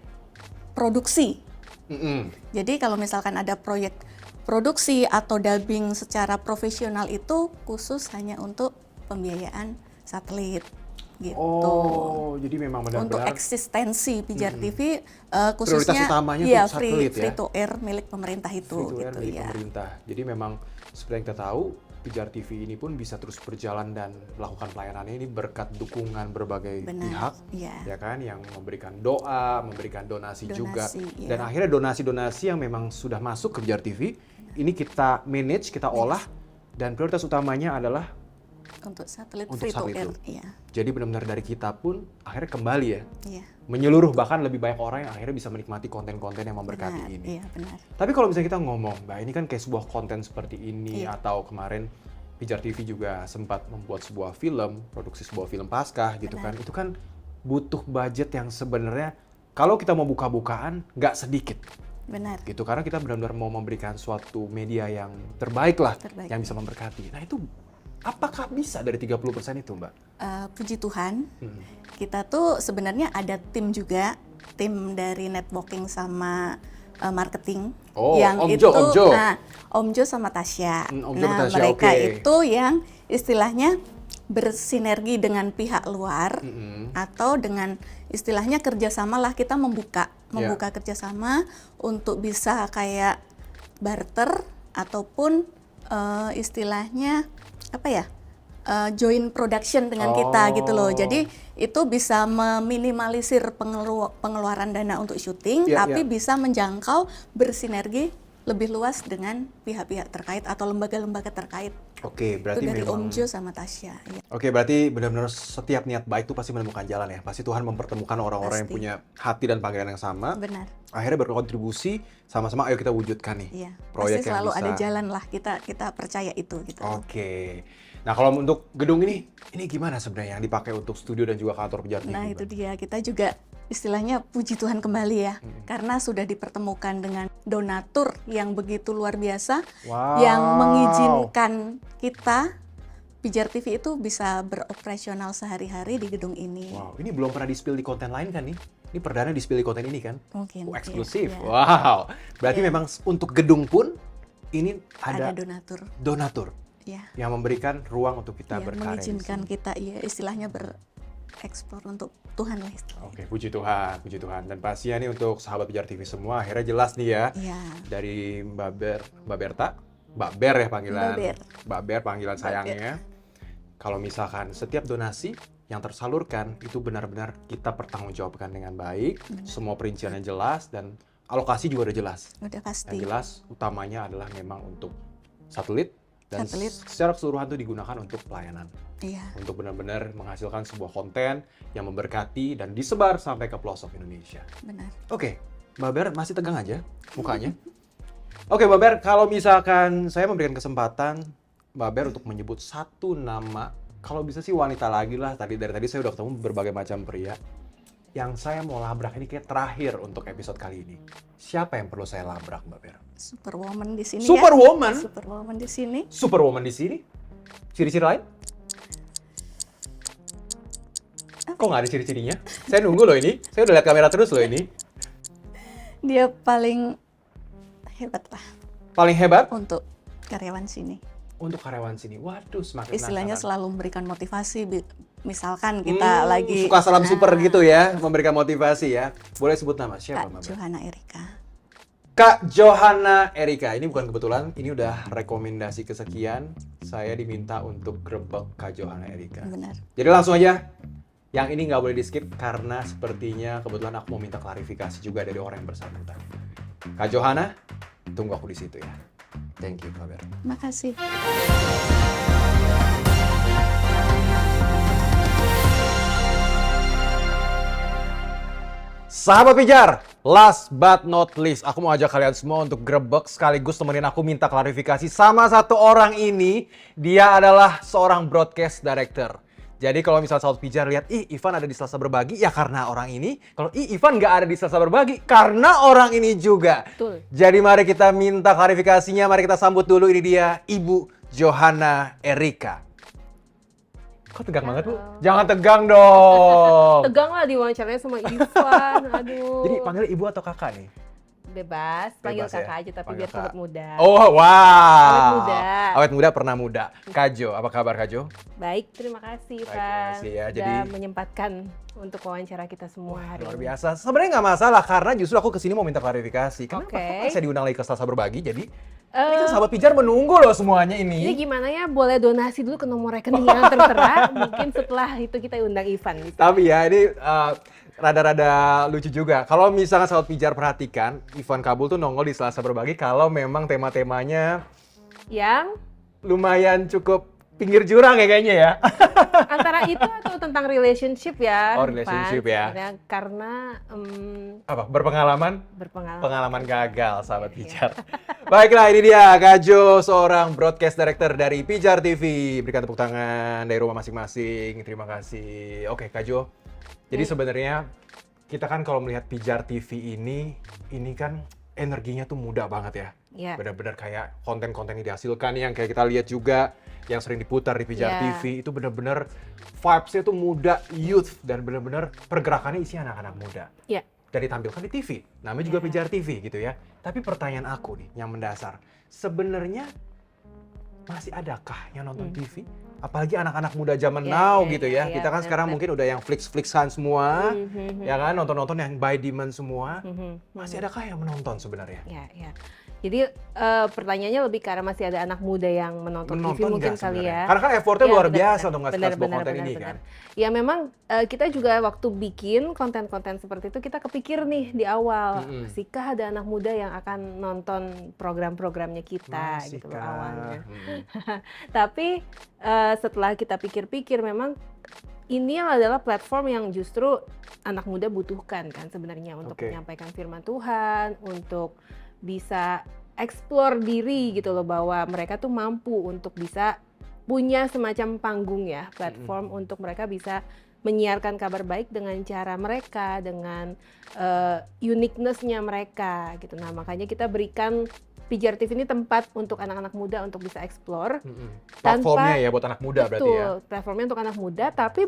Speaker 8: produksi.
Speaker 1: Mm-mm.
Speaker 8: Jadi kalau misalkan ada proyek produksi atau dubbing secara profesional itu khusus hanya untuk pembiayaan satelit gitu.
Speaker 1: Oh, jadi memang
Speaker 8: Untuk
Speaker 1: benar-benar
Speaker 8: eksistensi Pijar TV
Speaker 1: prioritas
Speaker 8: khususnya
Speaker 1: utamanya
Speaker 8: iya,
Speaker 1: untuk satelit ya?
Speaker 8: free to air milik pemerintah itu
Speaker 1: free to air
Speaker 8: gitu
Speaker 1: milik
Speaker 8: ya.
Speaker 1: pemerintah. Jadi memang seperti yang kita tahu, Pijar TV ini pun bisa terus berjalan dan melakukan pelayanannya ini berkat dukungan berbagai
Speaker 8: Benar,
Speaker 1: pihak,
Speaker 8: iya.
Speaker 1: ya kan, yang memberikan doa, memberikan donasi juga,
Speaker 8: Donasi, iya.
Speaker 1: dan akhirnya donasi-donasi yang memang sudah masuk ke Pijar TV, ini kita manage, kita olah, dan prioritas utamanya adalah
Speaker 8: Untuk satelit
Speaker 1: Untuk
Speaker 8: free to
Speaker 1: satelit
Speaker 8: air,
Speaker 1: itu.
Speaker 8: iya.
Speaker 1: jadi benar-benar dari kita pun akhirnya kembali ya,
Speaker 8: Iya.
Speaker 1: menyeluruh, bahkan lebih banyak orang yang akhirnya bisa menikmati konten-konten yang memberkati
Speaker 8: Benar,
Speaker 1: ini.
Speaker 8: iya benar.
Speaker 1: Tapi kalau misalnya kita ngomong, Mbak, ini kan kayak sebuah konten seperti ini,
Speaker 8: Iya.
Speaker 1: atau kemarin Pijar TV juga sempat membuat sebuah film, produksi sebuah film Paskah gitu kan. Itu kan butuh budget yang sebenarnya kalau kita mau buka-bukaan nggak sedikit
Speaker 8: Benar.
Speaker 1: gitu. Karena kita benar-benar mau memberikan suatu media yang terbaik lah,
Speaker 8: Terbaik.
Speaker 1: yang bisa memberkati. Nah itu apakah bisa dari 30% itu, Mbak?
Speaker 8: Puji Tuhan, kita tuh sebenarnya ada tim juga, tim dari networking sama marketing
Speaker 1: Oh,
Speaker 8: yang
Speaker 1: Om
Speaker 8: itu,
Speaker 1: Jo, Om Jo.
Speaker 8: nah Om Jo sama Tasya.
Speaker 1: Om Jo
Speaker 8: Nah
Speaker 1: sama Tasya,
Speaker 8: mereka
Speaker 1: oke.
Speaker 8: itu yang istilahnya bersinergi dengan pihak luar atau dengan istilahnya kerjasama lah, kita membuka
Speaker 1: Ya.
Speaker 8: kerjasama untuk bisa kayak barter ataupun istilahnya apa ya, join production dengan kita gitu loh. Jadi itu bisa meminimalisir pengeluaran dana untuk syuting,
Speaker 1: Ya,
Speaker 8: tapi
Speaker 1: ya.
Speaker 8: bisa menjangkau bersinergi lebih luas dengan pihak-pihak terkait atau lembaga-lembaga terkait.
Speaker 1: Oke,
Speaker 8: Itu
Speaker 1: berarti
Speaker 8: dari
Speaker 1: memang...
Speaker 8: Om Jo sama Tasya. Ya.
Speaker 1: Oke, berarti benar-benar setiap niat baik itu pasti menemukan jalan ya. Pasti Tuhan mempertemukan orang-orang yang
Speaker 8: Pasti.
Speaker 1: punya hati dan panggilan yang sama.
Speaker 8: Benar.
Speaker 1: Akhirnya berkontribusi sama-sama, ayo kita wujudkan nih
Speaker 8: Iya.
Speaker 1: proyek
Speaker 8: Pasti
Speaker 1: yang
Speaker 8: selalu
Speaker 1: bisa.
Speaker 8: ada jalan lah, kita percaya itu gitu.
Speaker 1: Oke. Nah, kalau untuk gedung ini gimana sebenarnya yang dipakai untuk studio dan juga kantor Pijar TV?
Speaker 8: Nah
Speaker 1: Mbak?
Speaker 8: itu dia, kita juga istilahnya puji Tuhan kembali ya, karena sudah dipertemukan dengan donatur yang begitu luar biasa,
Speaker 1: Wow.
Speaker 8: yang mengizinkan kita Pijar TV itu bisa beroperasional sehari-hari di gedung ini.
Speaker 1: Wow, ini belum pernah di-spill di konten lain kan nih? Ini perdana di-spill di konten ini kan?
Speaker 8: Mungkin
Speaker 1: Oh, eksklusif.
Speaker 8: iya.
Speaker 1: Wow. Berarti
Speaker 8: Iya.
Speaker 1: memang untuk gedung pun ini
Speaker 8: Ada
Speaker 1: ada
Speaker 8: donatur,
Speaker 1: donatur
Speaker 8: ya,
Speaker 1: yang memberikan ruang untuk kita
Speaker 8: ya
Speaker 1: berkarya. di
Speaker 8: mengizinkan
Speaker 1: sini.
Speaker 8: kita, ya istilahnya bereksplor untuk Tuhan lah istilahnya.
Speaker 1: Oke, puji Tuhan, puji Tuhan. Dan pastinya nih untuk sahabat Pijar TV semua, akhirnya jelas nih ya.
Speaker 8: Iya.
Speaker 1: Dari Mbak Berta, Mbak Ber ya panggilan.
Speaker 8: Mbak Ber.
Speaker 1: Mbak Ber panggilan sayangnya. Kalau misalkan setiap donasi yang tersalurkan itu benar-benar kita pertanggungjawabkan dengan baik, semua perinciannya jelas dan alokasi juga udah jelas.
Speaker 8: Udah pasti.
Speaker 1: Yang jelas utamanya adalah memang untuk satelit dan
Speaker 8: Satelit.
Speaker 1: secara keseluruhan itu digunakan untuk pelayanan.
Speaker 8: Iya.
Speaker 1: Untuk benar-benar menghasilkan sebuah konten yang memberkati dan disebar sampai ke pelosok Indonesia.
Speaker 8: Benar.
Speaker 1: Oke, Mbak Ber masih tegang aja mukanya. Oke, Mbak Ber, kalau misalkan saya memberikan kesempatan Mbak Ber untuk menyebut satu nama, kalau bisa sih wanita lagi lah. Dari tadi saya udah ketemu berbagai macam pria. Yang saya mau labrak ini kayak terakhir untuk episode kali ini. Siapa yang perlu saya labrak, Mbak Ber?
Speaker 8: Superwoman di sini
Speaker 1: Superwoman?
Speaker 8: ya. Superwoman di sini.
Speaker 1: Superwoman di sini? Ciri-ciri lain? Kok nggak ada ciri-cirinya? Saya nunggu loh ini. Saya udah lihat kamera terus loh ini.
Speaker 8: Dia paling hebat lah
Speaker 1: Paling hebat
Speaker 8: untuk karyawan sini.
Speaker 1: untuk karyawan sini. Waduh, semakin
Speaker 8: Istilahnya
Speaker 1: penasaran.
Speaker 8: selalu memberikan motivasi. Misalkan kita lagi
Speaker 1: suka salam super gitu ya, memberikan motivasi ya. Boleh sebut nama siapa,
Speaker 8: Kak
Speaker 1: Mbak Ber?
Speaker 8: Johanna Erika.
Speaker 1: Kak Johanna Erika. Ini bukan kebetulan, ini udah rekomendasi kesekian. Saya diminta untuk grebek Kak Johanna Erika.
Speaker 8: Benar.
Speaker 1: Jadi langsung aja. Yang ini nggak boleh di skip karena sepertinya kebetulan aku mau minta klarifikasi juga dari orang yang bersangkutan. Kak Johanna, tunggu aku di situ ya. Thank you, Mbak Ber.
Speaker 8: Makasih.
Speaker 1: Sahabat Pijar, last but not least, aku mau ajak kalian semua untuk grebek sekaligus temenin aku minta klarifikasi sama satu orang ini. Dia adalah seorang broadcast director. Jadi kalau misalnya Sahabat Pijar lihat, Ivan ada di Selasa Berbagi, ya karena orang ini. Kalau Ivan nggak ada di Selasa Berbagi, karena orang ini juga.
Speaker 9: Betul.
Speaker 1: Jadi mari kita minta klarifikasinya, mari kita sambut dulu, ini dia Ibu Johanna Erika. Kok tegang banget, Bu? Jangan tegang dong.
Speaker 9: Tegang lah diwawancaranya sama Ivan, aduh.
Speaker 1: Jadi panggil ibu atau kakak nih?
Speaker 9: Bebas, panggil
Speaker 1: Bebas ya?
Speaker 9: kakak aja tapi
Speaker 1: Panggil
Speaker 9: biar
Speaker 1: Kak.
Speaker 9: sobat muda.
Speaker 1: Oh, wow.
Speaker 9: Awet muda.
Speaker 1: Awet muda pernah muda. Kajo, apa kabar Kajo?
Speaker 9: Baik, terima kasih
Speaker 1: Baik,
Speaker 9: Ivan.
Speaker 1: terima kasih ya.
Speaker 9: Sudah
Speaker 1: Jadi-
Speaker 9: menyempatkan untuk wawancara kita semua hari
Speaker 1: Luar
Speaker 9: ini.
Speaker 1: biasa. Sebenarnya nggak masalah karena justru aku kesini mau minta klarifikasi. Kenapa
Speaker 9: Oke.
Speaker 1: kok saya diundang lagi ke Selasa Berbagi? Jadi ini kan sahabat Pijar menunggu loh semuanya
Speaker 9: Ini
Speaker 1: ini.
Speaker 9: gimana ya, boleh donasi dulu ke nomor rekening yang tertera. Mungkin setelah itu kita undang Ivan. Gitu.
Speaker 1: Tapi ya ini rada-rada lucu juga. Kalau misalnya sahabat Pijar perhatikan, Ivan Kabul tuh nongol di Selasa Berbagi kalau memang tema-temanya
Speaker 9: Yang
Speaker 1: lumayan cukup pinggir jurang ya kayaknya ya.
Speaker 9: antara itu atau tentang relationship ya.
Speaker 1: Oh, relationship
Speaker 9: Ivan,
Speaker 1: ya.
Speaker 9: sebenarnya. Karena
Speaker 1: Apa? Berpengalaman?
Speaker 9: berpengalaman.
Speaker 1: Pengalaman gagal, sahabat Pijar. Baiklah, ini dia Kajo, seorang broadcast director dari Pijar TV. Berikan tepuk tangan dari rumah masing-masing. Terima kasih. Oke, Kajo. Jadi sebenarnya kita kan kalau melihat Pijar TV ini kan energinya tuh muda banget ya.
Speaker 9: Ya.
Speaker 1: Benar-benar kayak konten-konten yang dihasilkan yang kayak kita lihat juga yang sering diputar di Pijar
Speaker 9: Ya.
Speaker 1: TV itu benar-benar vibes-nya tuh muda, youth dan benar-benar pergerakannya isi anak-anak muda.
Speaker 9: Ya.
Speaker 1: Dan ditampilkan di TV. Namanya juga
Speaker 9: Ya.
Speaker 1: Pijar TV gitu ya. Tapi pertanyaan aku nih yang mendasar, sebenarnya masih adakah yang nonton TV? Apalagi anak-anak muda zaman
Speaker 9: Ya,
Speaker 1: now
Speaker 9: ya,
Speaker 1: gitu
Speaker 9: ya,
Speaker 1: ya.
Speaker 9: ya,
Speaker 1: Kita kan sekarang
Speaker 9: benar.
Speaker 1: mungkin udah yang flix-flixan semua,
Speaker 9: Mhm,
Speaker 1: ya kan nonton-nonton yang by demand semua.
Speaker 9: mhm.
Speaker 1: Masih adakah yang menonton sebenarnya?
Speaker 9: Ya, ya. Jadi pertanyaannya lebih karena masih ada anak muda yang menonton TV
Speaker 1: Menonton
Speaker 9: mungkin
Speaker 1: nggak
Speaker 9: kali
Speaker 1: sebenarnya?
Speaker 9: ya.
Speaker 1: Karena kan effortnya
Speaker 9: Ya,
Speaker 1: luar
Speaker 9: benar,
Speaker 1: biasa
Speaker 9: benar.
Speaker 1: untuk ngasih
Speaker 9: Benar,
Speaker 1: sebuah
Speaker 9: benar,
Speaker 1: konten
Speaker 9: benar,
Speaker 1: ini
Speaker 9: benar.
Speaker 1: kan.
Speaker 9: Ya memang kita juga waktu bikin konten-konten seperti itu kita kepikir nih di awal,
Speaker 1: Mm-mm.
Speaker 9: masihkah ada anak muda yang akan nonton program-programnya kita
Speaker 1: Masih
Speaker 9: gitu loh
Speaker 1: kah?
Speaker 9: awalnya.
Speaker 1: Hmm.
Speaker 9: Tapi setelah kita pikir-pikir memang ini adalah platform yang justru anak muda butuhkan kan sebenarnya untuk
Speaker 1: Oke.
Speaker 9: menyampaikan firman Tuhan, untuk bisa explore diri gitu loh bahwa mereka tuh mampu untuk bisa punya semacam panggung ya, platform untuk mereka bisa menyiarkan kabar baik dengan cara mereka, dengan uniqueness-nya mereka gitu. Nah, makanya kita berikan Pijar TV ini tempat untuk anak-anak muda untuk bisa explore.
Speaker 1: Platformnya ya buat anak muda berarti ya.
Speaker 9: Betul, platformnya untuk anak muda, tapi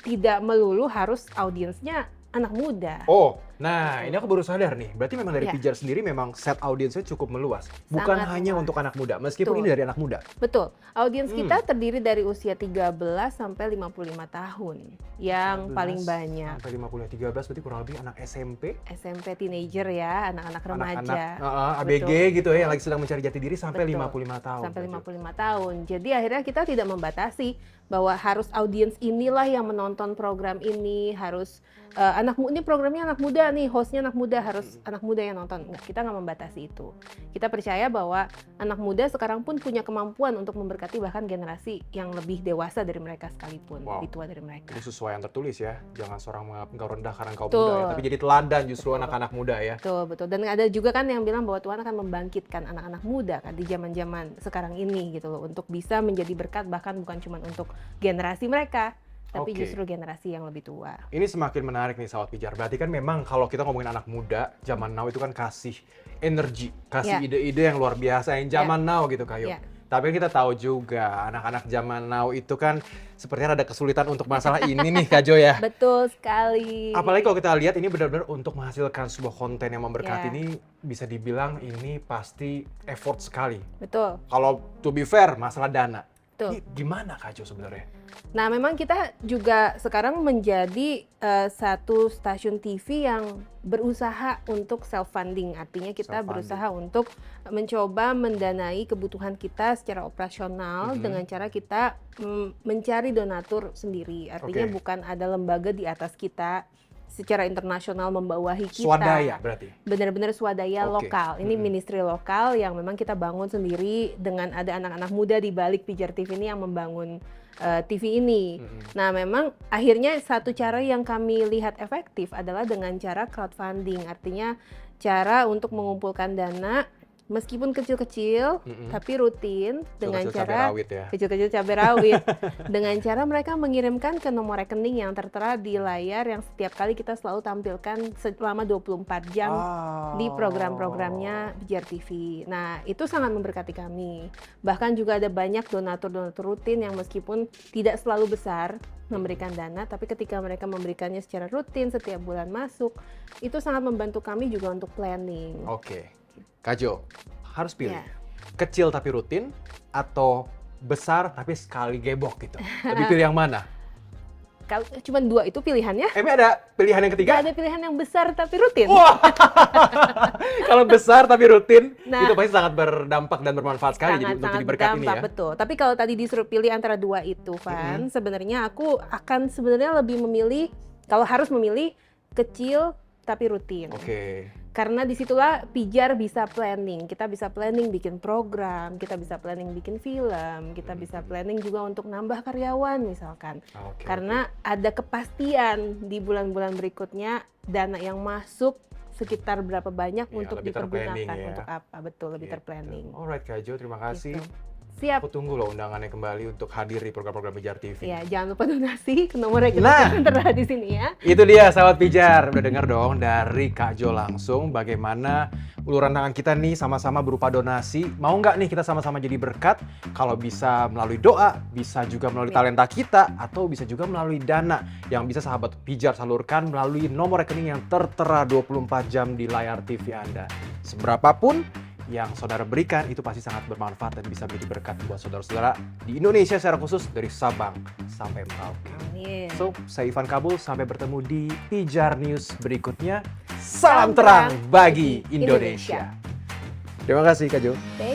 Speaker 9: tidak melulu harus audiensnya anak muda.
Speaker 1: Oh, Nah, ini aku baru sadar nih. Berarti memang dari
Speaker 9: Ya.
Speaker 1: Pijar sendiri memang set audiensnya cukup meluas. Bukan
Speaker 9: Sangat
Speaker 1: hanya
Speaker 9: meluas.
Speaker 1: untuk anak muda, meskipun
Speaker 9: Betul.
Speaker 1: ini dari anak muda.
Speaker 9: Betul. Audiens kita terdiri dari usia 13 sampai 55 tahun. Yang paling banyak
Speaker 1: Sampai 50, 13 berarti kurang lebih anak SMP.
Speaker 9: SMP teenager ya, anak-anak remaja.
Speaker 1: ABG
Speaker 9: Betul,
Speaker 1: gitu ya,
Speaker 9: betul.
Speaker 1: yang lagi sedang mencari jati diri sampai
Speaker 9: Betul.
Speaker 1: 55 tahun.
Speaker 9: Sampai
Speaker 1: Kak Jo.
Speaker 9: 55 tahun. Jadi akhirnya kita tidak membatasi bahwa harus audiens inilah yang menonton program ini, harus ini programnya anak muda nih, hostnya anak muda, harus anak muda yang nonton. Enggak, kita nggak membatasi itu. Kita percaya bahwa anak muda sekarang pun punya kemampuan untuk memberkati bahkan generasi yang lebih dewasa dari mereka sekalipun,
Speaker 1: Wow.
Speaker 9: lebih tua dari mereka.
Speaker 1: Ini sesuai yang tertulis ya. Jangan seorang menganggap engkau rendah karena engkau
Speaker 9: Betul.
Speaker 1: muda ya, tapi jadi teladan justru
Speaker 9: Betul.
Speaker 1: anak-anak muda ya.
Speaker 9: Betul, betul. Dan ada juga kan yang bilang bahwa Tuhan akan membangkitkan anak-anak muda kan di zaman-zaman sekarang ini gitu loh, untuk bisa menjadi berkat bahkan bukan cuma untuk generasi mereka, tapi
Speaker 1: Oke.
Speaker 9: justru generasi yang lebih tua.
Speaker 1: Ini semakin menarik nih sahabat Pijar. Berarti kan memang kalau kita ngomongin anak muda, zaman now itu kan kasih energi, kasih
Speaker 9: Ya.
Speaker 1: ide-ide yang luar biasa yang zaman now gitu Kayo.
Speaker 9: Ya.
Speaker 1: Tapi kan kita tahu juga anak-anak zaman now itu kan sepertinya ada kesulitan untuk masalah ini nih Kak Jo ya.
Speaker 9: Betul sekali.
Speaker 1: Apalagi kalau kita lihat ini benar-benar untuk menghasilkan sebuah konten yang memberkati
Speaker 9: Ya.
Speaker 1: ini bisa dibilang ini pasti effort sekali.
Speaker 9: Betul.
Speaker 1: Kalau to be fair masalah dana.
Speaker 9: Betul.
Speaker 1: Ini gimana Kak Jo sebenarnya?
Speaker 9: Nah, memang kita juga sekarang menjadi satu stasiun TV yang berusaha untuk self-funding. Artinya kita
Speaker 1: Self-funding.
Speaker 9: berusaha untuk mencoba mendanai kebutuhan kita secara operasional dengan cara kita mencari donatur sendiri. Artinya
Speaker 1: Oke.
Speaker 9: bukan ada lembaga di atas kita secara internasional membawahi kita.
Speaker 1: Swadaya berarti.
Speaker 9: Benar-benar swadaya
Speaker 1: Oke.
Speaker 9: lokal. Ini ministry lokal yang memang kita bangun sendiri dengan ada anak-anak muda di balik Pijar TV ini yang membangun TV ini. Nah, memang akhirnya satu cara yang kami lihat efektif adalah dengan cara crowdfunding. Artinya cara untuk mengumpulkan dana meskipun kecil-kecil tapi rutin dengan
Speaker 1: Kecil-kecil cabai
Speaker 9: cara
Speaker 1: rawit ya.
Speaker 9: kecil-kecil cabai rawit dengan cara mereka mengirimkan ke nomor rekening yang tertera di layar yang setiap kali kita selalu tampilkan selama 24 jam di program-programnya Pijar TV. Nah, itu sangat memberkati kami. Bahkan juga ada banyak donatur-donatur rutin yang meskipun tidak selalu besar memberikan dana, tapi ketika mereka memberikannya secara rutin setiap bulan masuk, itu sangat membantu kami juga untuk planning.
Speaker 1: Oke. Kak Jo, harus pilih.
Speaker 9: Ya.
Speaker 1: Kecil tapi rutin atau besar tapi sekali gebok gitu. Lebih pilih yang mana?
Speaker 9: Kalau cuma dua itu pilihannya,
Speaker 1: Emang ada pilihan yang ketiga?
Speaker 9: nggak ada pilihan yang besar tapi rutin.
Speaker 1: Wah. Kalau besar tapi rutin,
Speaker 9: Nah.
Speaker 1: itu pasti sangat berdampak dan bermanfaat sekali jadi untuk jadi berkat ini ya.
Speaker 9: Betul. Tapi kalau tadi disuruh pilih antara dua itu, Van, sebenarnya aku akan sebenarnya lebih memilih, kalau harus memilih, kecil tapi rutin.
Speaker 1: Oke.
Speaker 9: Karena disitulah Pijar bisa planning. Kita bisa planning bikin program, kita bisa planning bikin film, kita bisa planning juga untuk nambah karyawan misalkan.
Speaker 1: Oke,
Speaker 9: Karena ada kepastian di bulan-bulan berikutnya dana yang masuk sekitar berapa banyak
Speaker 1: Ya,
Speaker 9: untuk
Speaker 1: lebih terplanning
Speaker 9: dipergunakan
Speaker 1: ya.
Speaker 9: untuk apa. Betul, lebih
Speaker 1: Gitu.
Speaker 9: terplanning.
Speaker 1: Alright Kak Jo, terima kasih.
Speaker 9: Gitu. Siap.
Speaker 1: Aku tunggu loh undangannya kembali untuk hadir di program-program Pijar TV.
Speaker 9: Ya, jangan lupa donasi ke nomor rekening
Speaker 1: Nah.
Speaker 9: yang tertera di sini ya.
Speaker 1: Itu dia sahabat Pijar, udah dengar dong dari Kak Jo langsung bagaimana uluran tangan kita nih sama-sama berupa donasi. Mau nggak nih kita sama-sama jadi berkat? Kalau bisa melalui doa, bisa juga melalui talenta kita, atau bisa juga melalui dana yang bisa sahabat Pijar salurkan melalui nomor rekening yang tertera 24 jam di layar TV Anda. Seberapapun yang saudara berikan itu pasti sangat bermanfaat dan bisa menjadi berkat buat saudara-saudara di Indonesia secara khusus dari Sabang sampai Merauke.
Speaker 9: Amin.
Speaker 1: So, saya Ivan Kabul, sampai bertemu di Pijar News berikutnya. Salam terang bagi Indonesia. Terima kasih Kak Jo.
Speaker 9: Thank